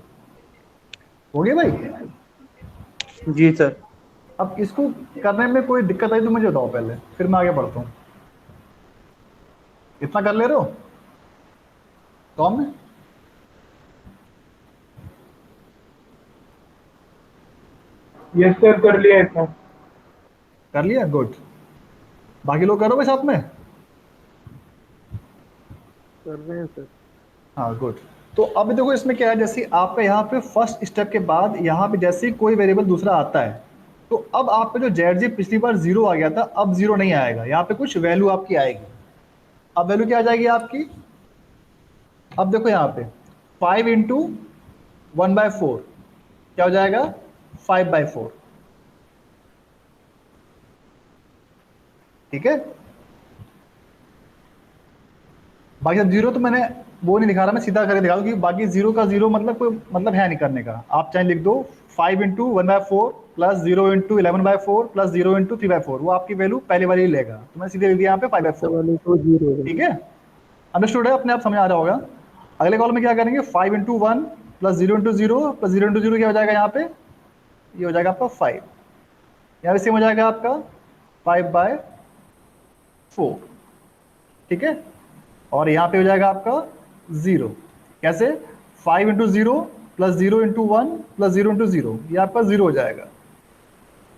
हो गया भाई। जी सर। अब इसको करने में कोई दिक्कत आई तो मुझे बताओ पहले, फिर मैं आगे बढ़ता हूँ। इतना कर ले रहे हो टॉम ने? यस सर, कर लिया इतना। कर लिया, गुड। बाकी लोग करोगे साथ में? कर रहे हैं सर। हाँ गुड। तो अब देखो इसमें क्या है, जैसे आपका यहाँ पे फर्स्ट स्टेप के बाद यहाँ पे जैसे ही कोई वेरिएबल दूसरा आता है, तो अब आपका जो जेड पिछली बार 0 आ गया था, अब 0 नहीं आएगा, यहाँ पे कुछ वैल्यू आपकी आएगी। अब वैल्यू क्या आ जाएगी आपकी, अब देखो यहाँ पे 5 इंटू 1/4 क्या हो जाएगा, 5/4। ठीक है। बाकी अब 0 तो मैंने वो नहीं दिखा रहा, मैं सीधा करके दिखा दूँ, क्योंकि बाकी 0 का 0 मतलब कोई मतलब है नहीं करने का। आप चाहे लिख दो 5 इंटू 1/4 प्लस 0 × 11/4 प्लस 0 × 3/4, वो आपकी वैल्यू पहले वाली लेगा, तो मैं सीधे लिख दिया यहाँ पे 5/4। वाले को 0 ठीक है, अंडरस्टूड है, अपने आप समझ आ रहा होगा। अगले कॉलम में क्या करेंगे, 5 × 1 प्लस 0 × 0 प्लस 0 × 0 क्या हो जाएगा यहाँ पे, ये हो जाएगा आपका 5। यहाँ पे सेम हो जाएगा आपका 5/4। ठीक है, और यहाँ पे हो जाएगा आपका 0। कैसे, 5 × 0 प्लस 0 × 1 प्लस 0 × 0, ये आपका 0 हो जाएगा।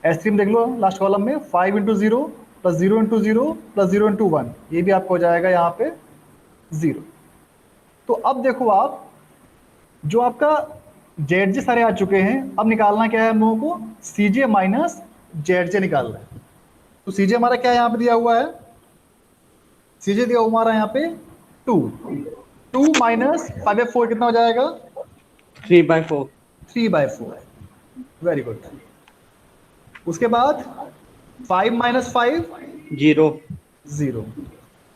S3 में देख लो लास्ट कॉलम में, 5 × 0 प्लस 0 × 0 प्लस 0 × 1, ये भी आपको हो जाएगा यहाँ पे 0। तो अब देखो आप, जो आपका जेड सारे आ चुके हैं, अब निकालना क्या है हम लोगों को, CJ माइनस जेड निकालना है। तो CJ हमारा क्या यहाँ पे दिया हुआ है, CJ दिया हुआ हमारा यहाँ पे 2 माइनस 5/4 कितना हो जाएगा, 3/4। 3/4। Very good. उसके बाद 5 माइनस 5 0 0।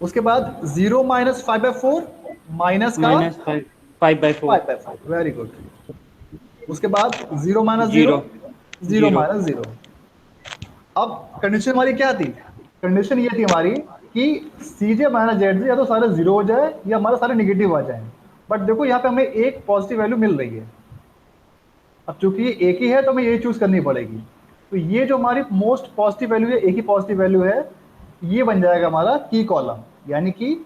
उसके बाद 0 माइनस 5/4 माइनस का -5 5/4। 5/4। Very good. उसके बाद 0 माइनस 0 0 माइनस 0। अब कंडीशन हमारी क्या थी, कंडीशन ये थी हमारी कि CJ माइनस जेड या तो सारे 0 हो जाए या हमारे सारे निगेटिव आ जाए। बट देखो यहाँ पे हमें एक पॉजिटिव वैल्यू मिल रही है। अब चूंकि ये एक ही है तो हमें ये चूज करनी पड़ेगी। तो ये जो हमारी मोस्ट पॉजिटिव वैल्यू है, एक ही पॉजिटिव वैल्यू है, ये बन जाएगा हमारा की कॉलम, यानी कि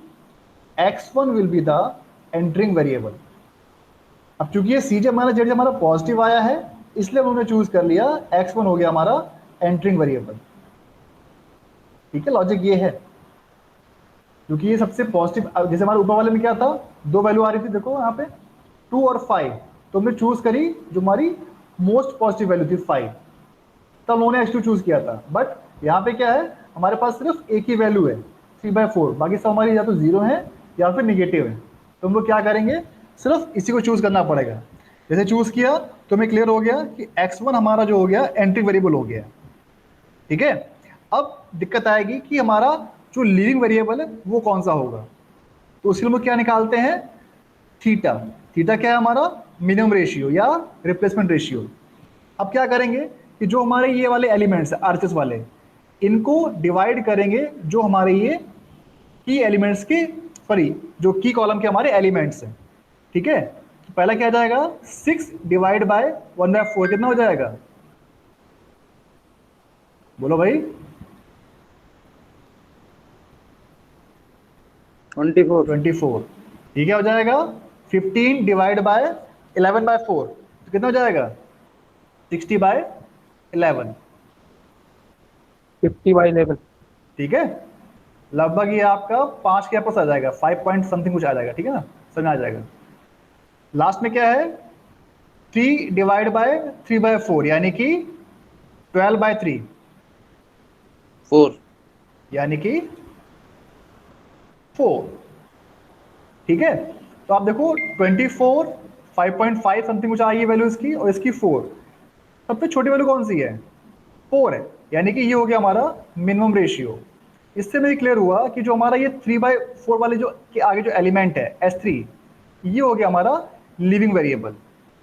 x1 will be the entering variable. अब चूंकि ये CJ माइनस जेड हमारा पॉजिटिव आया है, इसलिए हमने चूज कर लिया x1 हो गया हमारा एंटरिंग वेरिएबल। ठीक है, लॉजिक ये है, क्योंकि ये सबसे पॉजिटिव, जैसे हमारे ऊपर वाले में क्या था, दो वैल्यू आ रही थी, देखो यहाँ पे 2 और 5, तो हमने चूज करी जो हमारी मोस्ट पॉजिटिव वैल्यू थी 5, तब उन्होंने x2 चूज किया था। बट यहाँ पे क्या है, हमारे पास सिर्फ एक ही वैल्यू है 3/4, बाकी सब हमारी या तो 0 है या फिर निगेटिव है। तो हम लोग क्या करेंगे, सिर्फ इसी को चूज करना पड़ेगा। जैसे चूज किया तो हमें क्लियर हो गया कि x1 हमारा जो हो गया एंट्री वेरिएबल हो गया। ठीक है, अब दिक्कत आएगी कि हमारा जो लीविंग वेरिएबल है वो कौन सा होगा। तो उसके लिए हम लोग क्या निकालते हैं, थीटा। थीटा क्या है हमारा, मिनिमम रेशियो या रिप्लेसमेंट रेशियो। अब क्या करेंगे कि जो हमारे ये वाले एलिमेंट्स है आरएचएस वाले, इनको डिवाइड करेंगे जो हमारे ये की एलिमेंट्स के, सॉरी जो की कॉलम के हमारे एलिमेंट्स हैं। ठीक है, तो पहला क्या जाएगा, 6 डिवाइड बाय 1/4 कितना हो जाएगा, बोलो भाई, 24। ठीक है, हो जाएगा 15 डिवाइड बाय 11/4 तो कितना हो जाएगा, 60/11। 50/11। ठीक है, लगभग ये आपका 5 के आसपास आ जाएगा, 5 पॉइंट समथिंग कुछ आ जाएगा। ठीक है ना, समझ में आ जाएगा। लास्ट में क्या है, 3 डिवाइड बाय 3/4 यानी कि 12/3 4। यानी कि 4। ठीक है, तो आप देखो 24 5.5 समथिंग कुछ आई है वैल्यू इसकी, और इसकी 4। सबसे छोटी वैल्यू कौन सी है, 4 है, यानी कि ये हो गया हमारा मिनिमम रेशियो। इससे मुझे क्लियर हुआ कि जो हमारा ये 3/4 वाले जो के आगे जो एलिमेंट है S3, ये हो गया हमारा लिविंग वेरिएबल,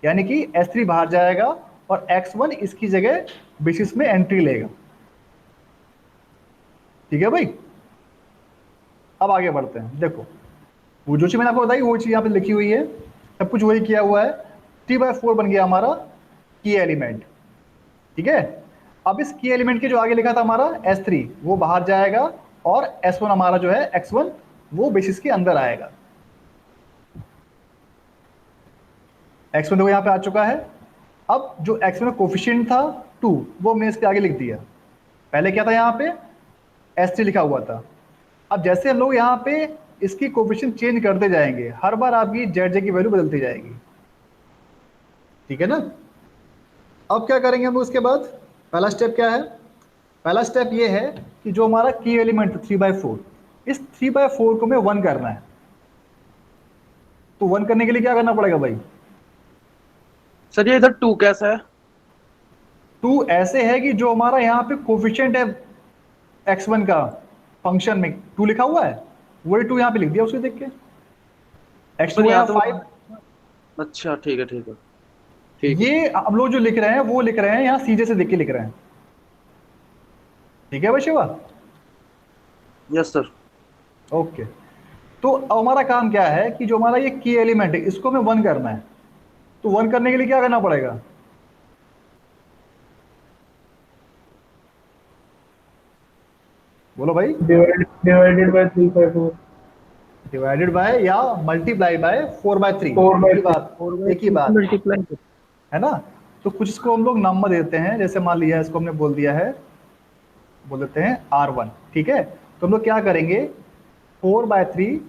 यानी कि S3 बाहर जाएगा और x1 इसकी जगह बेसिस में एंट्री लेगा। ठीक है भाई, अब आगे बढ़ते हैं। देखो वो जो चीज मैंने आपको बताई वो चीज यहाँ पे लिखी हुई है, सब कुछ वही किया हुआ है। 3/4 बन गया हमारा की एलिमेंट। ठीक है, अब इस की एलिमेंट के जो आगे लिखा था हमारा S3 वो बाहर जाएगा और S1 हमारा जो है x1 वो बेसिस के अंदर आएगा। x1 देखो यहाँ पे आ चुका है। अब जो x1 में कोफिशिएंट था 2 वो हमने इसके आगे लिख दिया। पहले क्या था यहाँ पे S3 लिखा हुआ था। अब जैसे हम लोग यहाँ पे इसकी कोफिशिएंट चेंज करते जाएंगे, हर बार आपकी जेड की वैल्यू बदलती जाएगी। ठीक है ना, अब क्या करेंगे हम उसके बाद, पहला स्टेप क्या है, पहला स्टेप ये है कि जो हमारा की एलिमेंट 3/4, इस 3/4 को हमें 1 करना है। तो 1 करने के लिए क्या करना पड़ेगा भाई, सर ये इधर 2 कैसा है, 2 ऐसे है कि जो हमारा यहाँ पे कोफिशिएंट है x1 का फंक्शन में 2 लिखा हुआ है, वही 2 यहाँ पे लिख दिया उसको देख के। x2 पर यहाँ यहाँ तो 5, अच्छा ठीक है ठीक है। ठीक है। ये हम लोग जो लिख रहे हैं वो लिख रहे हैं यहाँ सीजे से देख के लिख रहे हैं। ठीक है भाई शिवा? Yes sir. ओके। तो अब हमारा काम क्या है कि जो हमारा ये की एलिमेंट है इसको हमें 1 करना है। तो 1 करने के लिए क्या करना पड़ेगा? बोलो भाई। Divided by 3/4। डिवाइडेड बाय या मल्टीप्लाई बाय 4/3। 4/3। एक ही बात, एक ही बात मल्टीप्लाई। है ना। तो कुछ इसको हम लोग नंबर देते हैं, जैसे मान लिया इसको हमने बोल दिया है, बोल देते हैं R1। ठीक है, तो हम लोग क्या करेंगे 4/3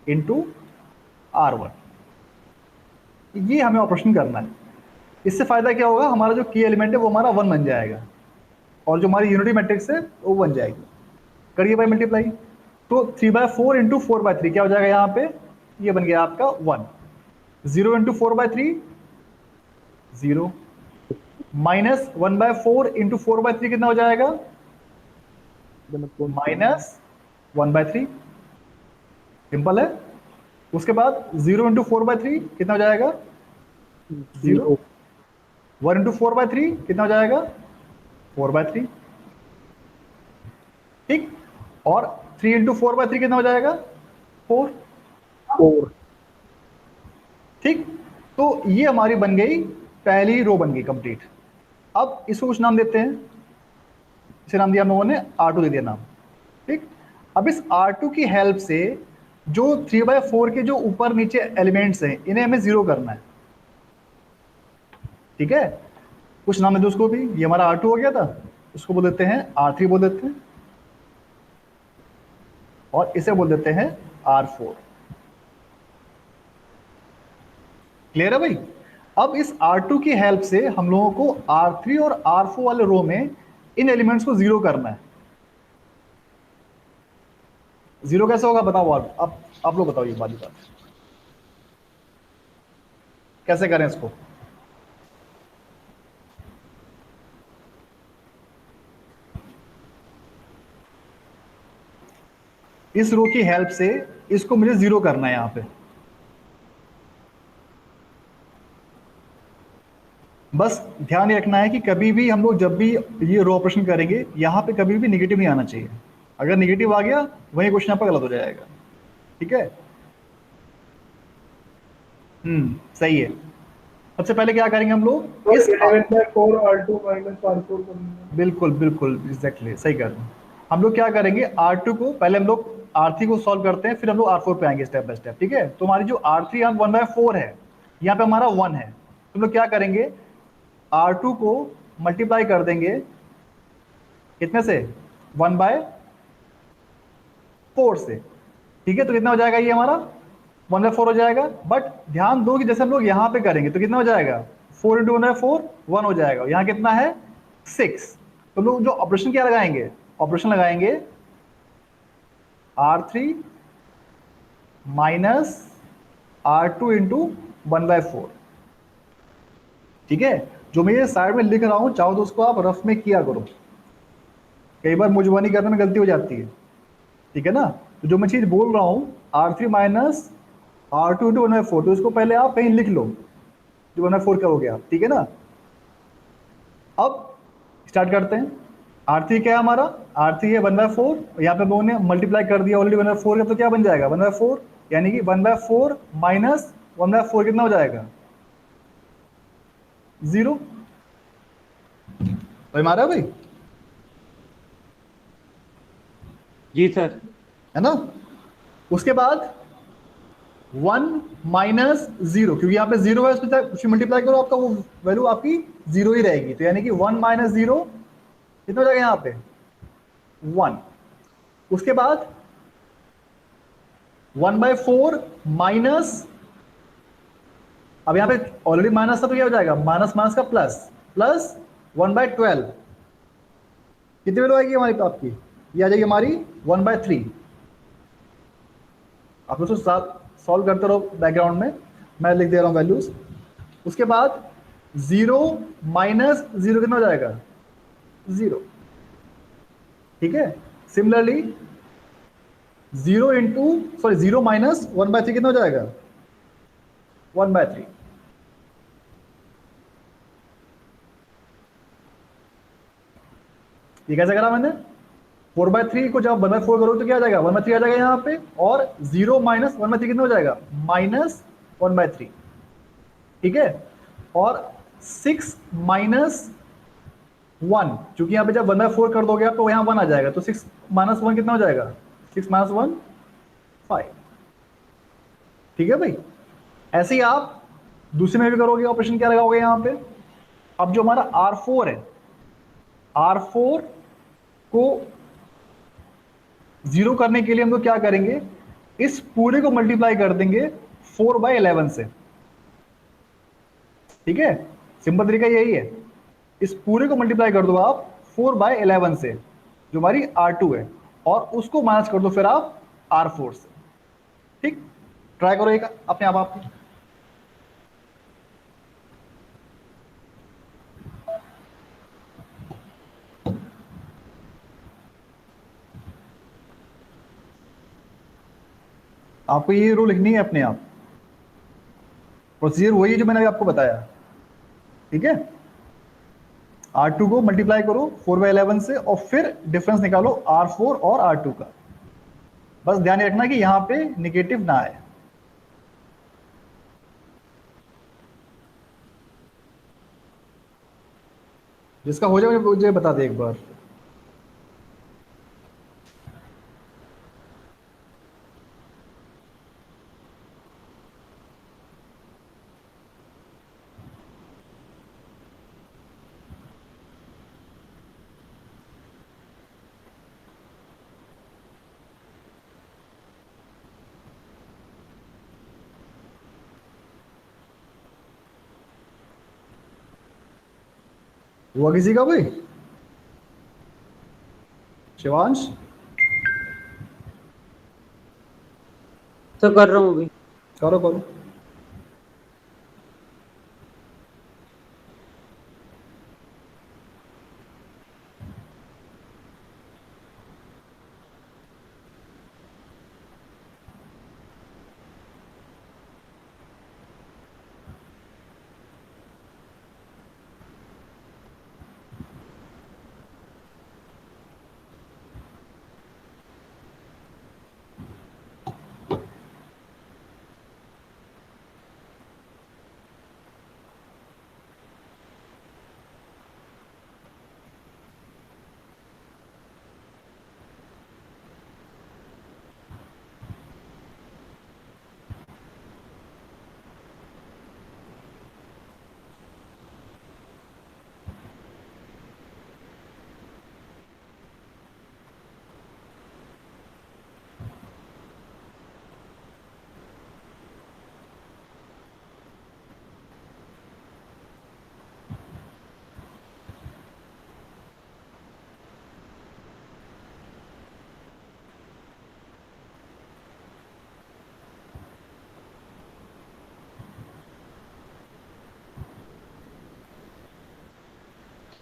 इंटू R1, ये हमें ऑपरेशन करना है। इससे फायदा क्या होगा, हमारा जो की एलिमेंट है वो हमारा 1 बन जाएगा और जो हमारी यूनिटी मैट्रिक्स है वो बन जाएगी। करिए भाई मल्टीप्लाई। तो 3/4 इंटू 4/3 क्या हो जाएगा यहाँ पे, ये बन गया आपका 1। 0 इंटू 4/3 0, माइनस 1/4 इंटू 4/3 कितना हो जाएगा, माइनस 1/3। सिंपल है। उसके बाद 0 इंटू 4/3 कितना हो जाएगा, 0। 1 इंटू 4/3 कितना हो जाएगा, 4/3। ठीक, और 3 इंटू 4/3 कितना हो जाएगा, 4। 4। ठीक, तो ये हमारी बन गई पहली रो, बन गई कंप्लीट। अब इसको कुछ नाम देते हैं, इसे नाम दिया हम लोगों ने R2 दे दिया नाम। ठीक, अब इस R2 की हेल्प से जो 3/4 के जो ऊपर नीचे एलिमेंट्स हैं इन्हें हमें 0 करना है। ठीक है, कुछ नाम दे उसको भी। ये हमारा R2 हो गया था, उसको बोल देते हैं R3 बोल देते हैं, और इसे बोल देते हैं R4। क्लियर है भाई? अब इस R2 की हेल्प से हम लोगों को R3 और R4 वाले रो में इन एलिमेंट्स को 0 करना है। 0 कैसे होगा बताओ आप लोग बताओ, ये वाली बात कैसे करें इसको। इस रो की हेल्प से इसको मुझे 0 करना है यहां पे। बस ध्यान रखना है कि कभी भी हम लोग जब भी ये रो ऑपरेशन करेंगे यहां पे कभी भी निगेटिव नहीं आना चाहिए। अगर निगेटिव आ गया वही क्वेश्चन यहाँ पर गलत हो जाएगा। ठीक है, सही है। सबसे पहले क्या करेंगे हम लोग, इस 11/4 R2 माइनस R4 करेंगे। बिल्कुल बिल्कुल एग्जैक्टली सही कर रहे हैं। हम लोग क्या करेंगे, R2 को पहले हम लोग R3 को सॉल्व करते हैं, फिर हम लोग R4 पे आएंगे स्टेप बाय स्टेप। ठीक है, तो हमारी जो R3 यहाँ 1/4 है, यहाँ पे हमारा 1 है, तो हम लोग क्या करेंगे R2 को मल्टीप्लाई कर देंगे कितने से, 1/4 से। ठीक है, तो कितना हो जाएगा, ये हमारा 1/4 हो जाएगा। बट ध्यान दो कि जैसे हम लोग यहाँ पे करेंगे तो कितना हो जाएगा, 4 इंटू 1/4 1 हो जाएगा। यहाँ कितना है 6। तो लोग जो ऑपरेशन क्या लगाएंगे, ऑपरेशन लगाएंगे R3 माइनस R2 इंटू 1/4। ठीक है, जो मैं ये साइड में लिख रहा हूं चाहो तो उसको आप रफ में किया करो, कई बार मुजबानी करने में गलती हो जाती है। ठीक है ना, तो जो मैं चीज बोल रहा हूं R3 माइनस R2 इंटू 1/4, तो इसको पहले आप कहीं लिख लो जो 1/4 करोगे आप। ठीक है ना, अब स्टार्ट करते हैं। R3 क्या है हमारा, R3 है 1/4, यहाँ पे हम लोगों ने मल्टीप्लाई कर दिया ऑलरेडी 1/4 का, तो क्या बन जाएगा 1/4, यानी कि 1/4 माइनस 1/4 कितना हो जाएगा, 0। तो हमारा भाई जी सर। है ना। उसके बाद 1 माइनस 0, क्योंकि यहाँ पे 0 है, उसमें मल्टीप्लाई करो आपका वो वैल्यू आपकी 0 ही रहेगी, तो यानी कि 1 माइनस 0 कितना हो जाएगा यहाँ पे 1। उसके बाद 1/4 माइनस, अब यहाँ पे ऑलरेडी माइनस था तो क्या हो जाएगा, माइनस माइनस का प्लस, प्लस 1/12 कितनी वैल्यू आएगी हमारी आपकी, ये आ जाएगी हमारी 1/3। आप लोग तो साथ सॉल्व करते रहो बैकग्राउंड में, मैं लिख दे रहा हूँ वैल्यूज। उसके बाद 0 माइनस 0 कितना हो जाएगा, 0। ठीक है, सिमिलरली 0 माइनस 1/3 कितना हो जाएगा, 1/3। ये कैसे करा मैंने, 4/3 को जब 1/4 करो तो क्या आ जाएगा, 1/3 आ जाएगा यहाँ पे, और 0 माइनस 1/3 कितना हो जाएगा, -1/3, ठीक है। और 6 माइनस 1, क्योंकि यहाँ पे जब 1/4 कर दोगे आप तो यहाँ 1 आ जाएगा, तो 6 माइनस 1 कितना हो जाएगा, 6 माइनस 1 5, ठीक है भाई। ऐसे ही आप दूसरे में भी करोगे, ऑपरेशन क्या लगाओगे यहाँ पे। अब जो हमारा R4 है, R4 को 0 करने के लिए हम लोग क्या करेंगे, इस पूरे को मल्टीप्लाई कर देंगे 4/11 से, ठीक है। सिंपल तरीका यही है, इस पूरे को मल्टीप्लाई कर दो आप 4/11 से, जो हमारी R2 है, और उसको माइनस कर दो फिर आप R4 से, ठीक। ट्राई करो एक अपने आप। आपको ये रो लिखनी है अपने आप, प्रोसीजर वही है जो मैंने अभी आपको बताया, ठीक है। R2 को मल्टीप्लाई करो 4/11 से, और फिर डिफरेंस निकालो R4 और R2 का। बस ध्यान रखना कि यहाँ पे निगेटिव ना आए। जिसका हो जाए मुझे बता दे एक बार। हुआ किसी का भाई, शिवांश? तो कर रहा हूँ अभी। करो करो।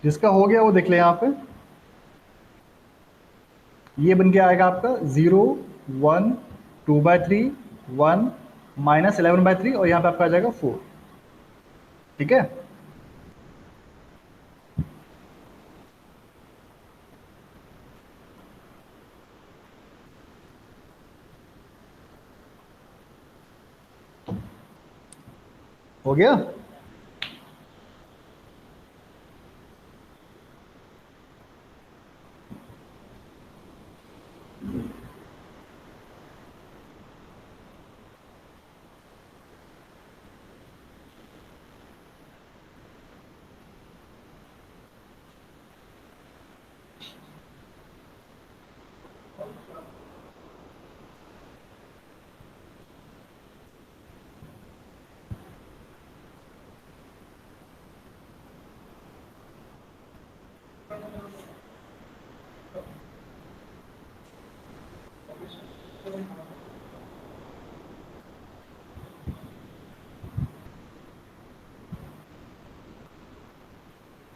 जिसका हो गया वो देख ले यहाँ पे, ये बन के आएगा आपका 0 1 2/3 1 -11/3, और यहाँ पे आपका आ जाएगा 4, ठीक है। हो गया।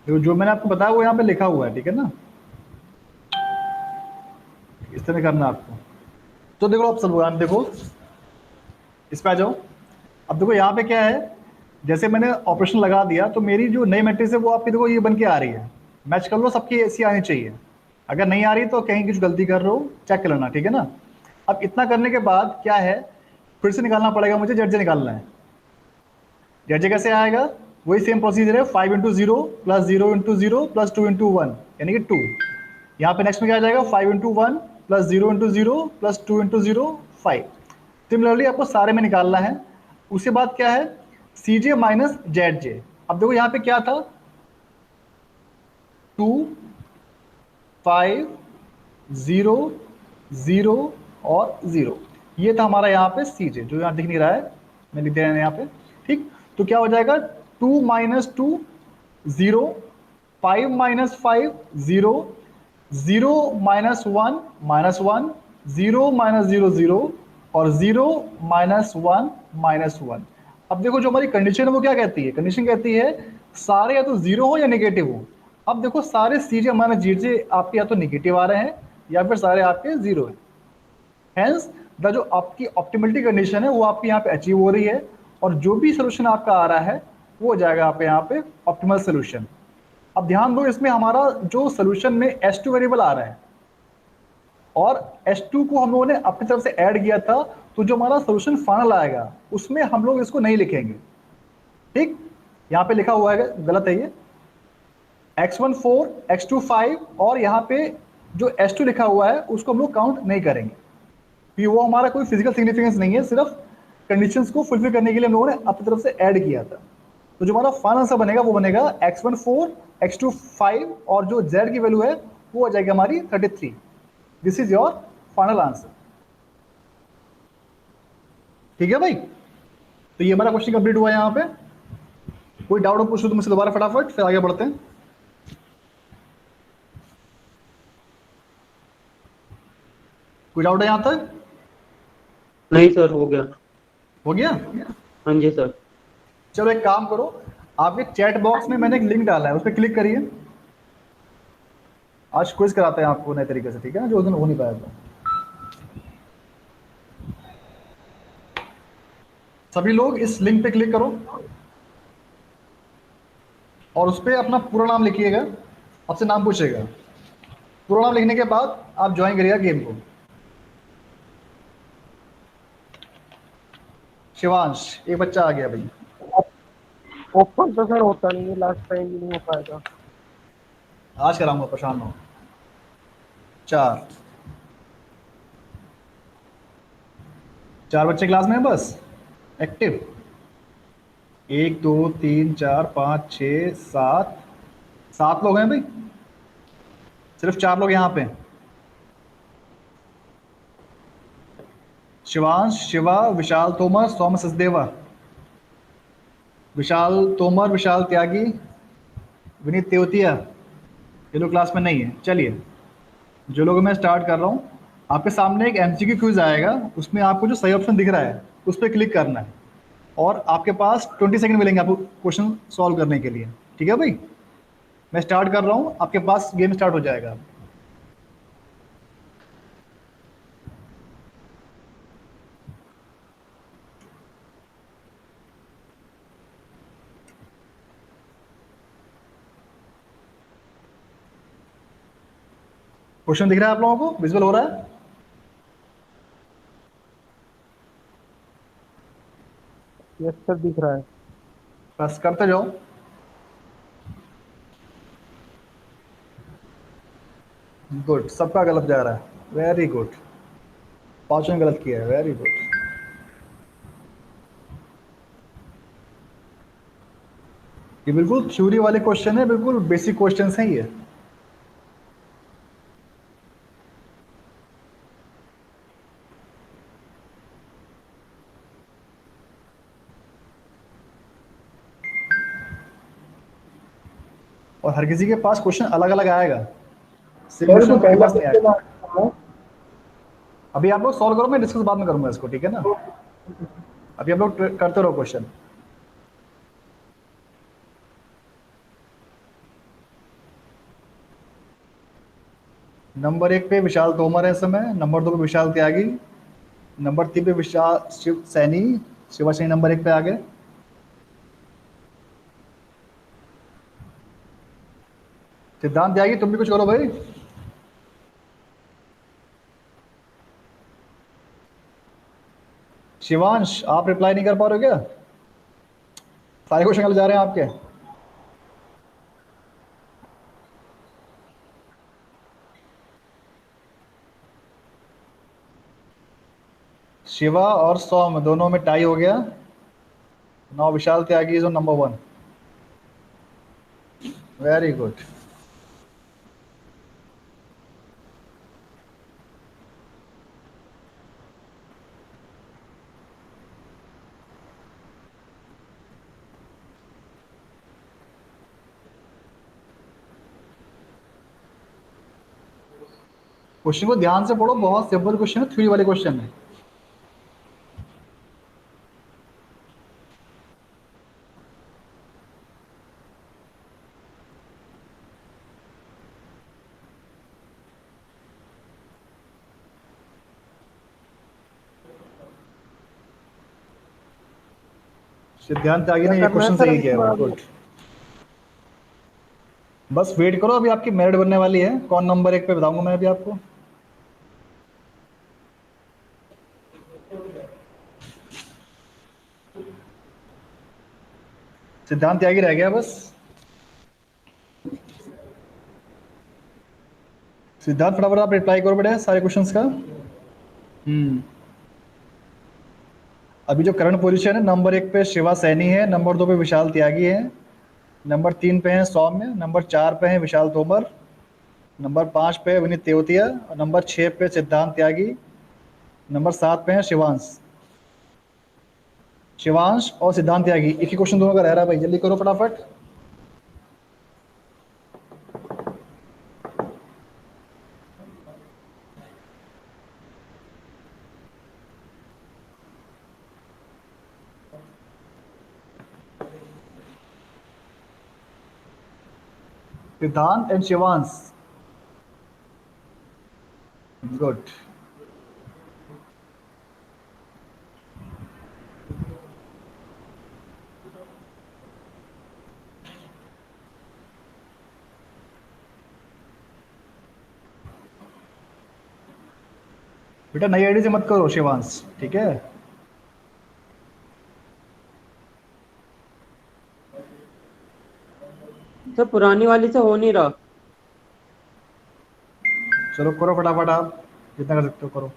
देखो जो मैंने आपको बताया वो यहाँ पे लिखा हुआ है, ठीक है ना, इस तरह करना आपको। तो देखो आप सब देखो, इस पे आ जाओ। अब देखो यहाँ पे क्या है, जैसे मैंने ऑपरेशन लगा दिया तो मेरी जो नई मैट्रिक्स है वो आपकी देखो ये बन के आ रही है, मैच कर लो, सबकी ऐसी आनी चाहिए, अगर नहीं आ रही तो कहीं कुछ गलती कर रहे हो, चेक कर लेना, ठीक है ना। अब इतना करने के बाद क्या है, फिर से निकालना पड़ेगा मुझे, जेड जे निकालना है। जेड जे कैसे आएगा, वही सेम प्रोसीजर है, 5 into zero plus 0 into zero plus 2 into one, यानी कि 2। यहाँ पे नेक्स्ट में क्या आ जाएगा, 5 into one plus 0 into zero plus 2 into zero 5। Similarly आपको सारे में निकालना है। उसके बाद क्या है, सी जे माइनस जेड जे। अब देखो यहाँ पे क्या था, 2 5 0 0 और 0, ये था हमारा यहाँ पे सी जे, जो यहाँ दिख नहीं रहा है, मैं लिख दिया यहाँ पे, ठीक। तो क्या हो जाएगा, 2 minus 2 0, 5 minus 5 0, 0 minus 1 minus 1, 0 minus 0 0 और 0 माइनस 1 माइनस 1। अब देखो जो हमारी कंडीशन है वो क्या कहती है, कंडीशन कहती है सारे या तो जीरो हो या नेगेटिव हो। अब देखो सारे सी जे माइनस जी जे आपके या तो नेगेटिव आ रहे हैं या फिर सारे आपके जीरो है। हेंस द जो आपकी ऑप्टिमलिटी कंडीशन है वो आपकी यहाँ पे अचीव हो रही है, और जो भी सोल्यूशन आपका आ रहा है वो हो जाएगा आपके यहाँ पे ऑप्टिमल सोल्यूशन। अब ध्यान दो, इसमें हमारा जो सोल्यूशन में S2 वेरिएबल आ रहा है और S2 को हम लोगों ने अपनी तरफ से ऐड किया था, तो जो हमारा सोल्यूशन फाइनल आएगा उसमें हम लोग इसको नहीं लिखेंगे, ठीक। यहाँ पे लिखा हुआ है, गलत है ये, x1 4 x2 5, और यहाँ पे जो S2 लिखा हुआ है उसको हम लोग काउंट नहीं करेंगे, क्योंकि वो हमारा कोई फिजिकल सिग्निफिकेंस नहीं है, सिर्फ कंडीशंस को फुलफिल करने के लिए हम लोगों ने अपनी तरफ से ऐड किया था। तो जो हमारा फाइनल आंसर बनेगा वो बनेगा x1 4 x2 5, और जो z की वैल्यू है वो हो जाएगी हमारी 33। This is your final answer, ठीक है भाई। तो ये हमारा क्वेश्चन कंप्लीट हुआ है। यहाँ पे कोई डाउट हो पूछो तो मुझसे दोबारा फटाफट, फिर आगे बढ़ते हैं। कोई डाउट है यहाँ तक? नहीं सर, हो गया। हो गया? हाँ जी सर। चलो एक काम करो, आपके चैट बॉक्स में मैंने एक लिंक डाला है, उस पर क्लिक करिए। आज क्विज कराते हैं आपको नए तरीके से, ठीक है ना, जो उस दिन हो नहीं पाया था। सभी लोग इस लिंक पे क्लिक करो और उस पर अपना पूरा नाम लिखिएगा, आपसे नाम पूछेगा। पूरा नाम लिखने के बाद आप ज्वाइन करिएगा गेम को। शिवांश, एक बच्चा आ गया भाई। ओपन तो सर होता नहीं है, लास्ट टाइम भी नहीं हो पाया था। आज कराऊंगा, परेशान हो। 4 बच्चे क्लास में हैं बस एक्टिव। 1 2 3 4 5 6 7 लोग हैं भाई, सिर्फ 4 लोग यहाँ पे हैं। शिवांश, शिवा, विशाल तोमर, सौम सचदेवा। विशाल तोमर, विशाल त्यागी, विनीत तेवतिया, ये लोग क्लास में नहीं है। चलिए, जो लोग मैं स्टार्ट कर रहा हूँ, आपके सामने एक एमसीक्यू क्विज आएगा, उसमें आपको जो सही ऑप्शन दिख रहा है उस पर क्लिक करना है, और आपके पास 20 सेकंड मिलेंगे आपको क्वेश्चन सॉल्व करने के लिए, ठीक है भाई। मैं स्टार्ट कर रहा हूँ, आपके पास गेम स्टार्ट हो जाएगा। क्वेश्चन दिख रहा है आप लोगों को, विजुअल हो रहा है? यस सर, दिख रहा है। बस करते जाओ। गुड, सबका गलत जा रहा है, वेरी गुड। पांचों ने गलत किया है, वेरी गुड। ये बिल्कुल थ्योरी वाले क्वेश्चन है, बिल्कुल बेसिक क्वेश्चंस हैं ये। और हर किसी के पास क्वेश्चन अलग अलग आएगा, सर solution जो आपके पहला पास नहीं आएगा। अभी आप लोग सॉल्व करो, मैं डिस्कस बाद में करूंगा इसको, ठीक है ना। अभी आप लोग करते रहो क्वेश्चन। नंबर 1 पे विशाल तोमर है इस समय, नंबर 2 पे विशाल त्यागी, नंबर 3 पे विशाल शिव सैनी, शिवा सैनी नंबर 1 पे आ गए। सिद्धांत त्यागी, तुम भी कुछ करो भाई। शिवांश आप रिप्लाई नहीं कर पा रहे हो क्या? सारे क्वेश्चन गलत जा रहे हैं आपके। शिवा और सौम दोनों में टाई हो गया। Now Vishal Tyagi is on number 1। Very good. Question को ध्यान से पढ़ो, बहुत सिंपल क्वेश्चन है, 3 वाले क्वेश्चन है। सिद्धांत त्यागी ने ये क्वेश्चन सही किया है, गुड। बस वेट करो, अभी आपकी मेरिट बनने वाली है। कौन नंबर 1 पे बताऊंगा मैं अभी आपको। सिद्धांत त्यागी रह गया बस। सिद्धांत फटाफट आप रिप्लाई करो बेटा सारे क्वेश्चंस का। अभी जो करंट पोजीशन है, नंबर 1 पे शिवा सैनी है, नंबर 2 पे विशाल त्यागी है, नंबर 3 पे है सौम्य, नंबर 4 पे है विशाल तोमर, नंबर 5 पे विनीत तेवतिया, और नंबर 6 पे सिद्धांत त्यागी, नंबर 7 पे है शिवांश। शिवांश और सिद्धांत त्यागी, एक ही क्वेश्चन दोनों का रह रहा है भाई, जल्दी करो फटाफट। सिद्धांत एंड शिवांश, गुड। बेटा नई आईडी से मत करो शिवांश, ठीक है। तो पुरानी वाली से हो नहीं रहा। चलो करो फटाफट, आप जितना कर सकते हो करो।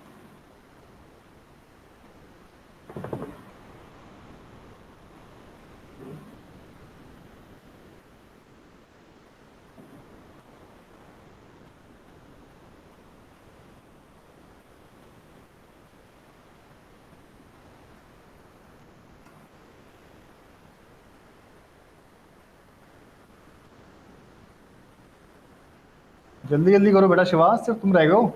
जल्दी जल्दी करो बेटा शिवांश, सिर्फ तुम रह गए हो।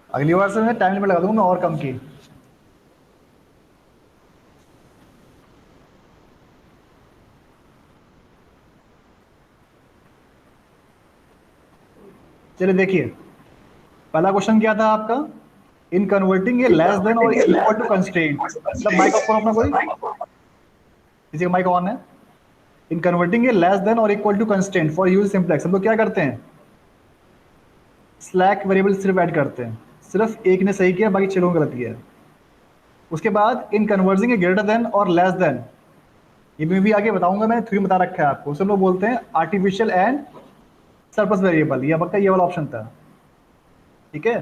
अगली बार से मैं टाइम लिमिट लगा दूंगा और कम की। चलिए देखिए, पहला क्वेश्चन क्या था आपका, in converting a less than और इक्वल टू कंस्ट्रेंट। मतलब माइक ऑफ करो अपना, कोई किसी का माइक ऑन है। In converting a less than और equal to constraint for use simplex, हम लोग क्या करते हैं, स्लैक वेरिएबल सिर्फ ऐड करते हैं। सिर्फ एक ने सही किया, बाकी 6 लोगों ने गलत किया। उसके बाद इन कन्वर्जिंग ए ग्रेटर देन और लेस देन, ये मैं भी आगे बताऊंगा, मैंने 3 बता रखा है आपको। सब लोग बोलते हैं आर्टिफिशियल एंड सरप्लस वेरिएबल, ये आपका ये वाला ऑप्शन था, ठीक है।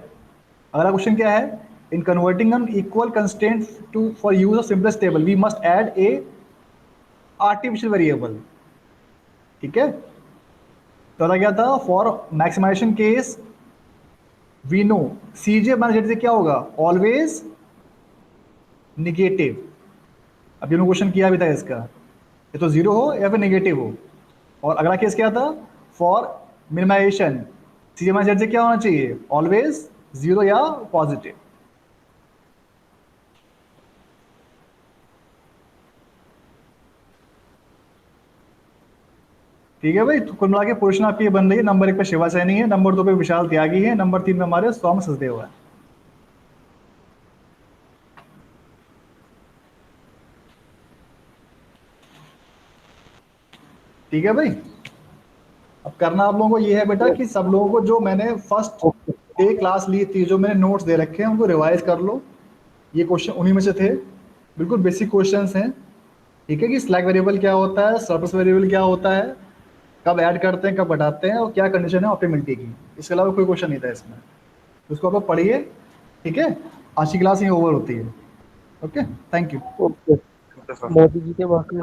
अगला क्वेश्चन क्या है, in converting an equal constant to for use of simplest table we must add a artificial variable, ठीक है। तो क्या था, for maximization case we know CJ minus Z से क्या होगा, ऑलवेज निगेटिव। अब जो क्वेश्चन किया भी था इसका, ये तो 0 हो या फिर नेगेटिव हो। और अगला केस क्या था, for minimisation CJ minus Z से क्या होना चाहिए, ऑलवेज 0 या पॉजिटिव। ठीक है भाई, तो कुल मिला के पोजीशन आपकी ये बन रही है, नंबर 1 पे शिवा सैनी है, नंबर 2 पे विशाल त्यागी है, नंबर 3 पे हमारे सौम सचदेव है। ठीक है भाई, अब करना आप लोगों को ये है बेटा कि सब लोगों को जो मैंने फर्स्ट एक क्लास ली थी, जो मैंने नोट्स दे रखे हैं उनको रिवाइज कर लो। ये क्वेश्चन उन्हीं में से थे, बिल्कुल बेसिक क्वेश्चंस हैं, ठीक है, कि स्लैक वेरिएबल क्या होता है, सरप्लस वेरिएबल क्या होता है, कब ऐड करते हैं, कब घटाते हैं, और क्या कंडीशन है ऑप्टिमिलिटी की। इसके अलावा कोई क्वेश्चन नहीं था इसमें, तो उसको आप पढ़िए, ठीक है। आज की क्लास यहीं ओवर होती है। Okay, thank you. Okay, Modi ji के बाकी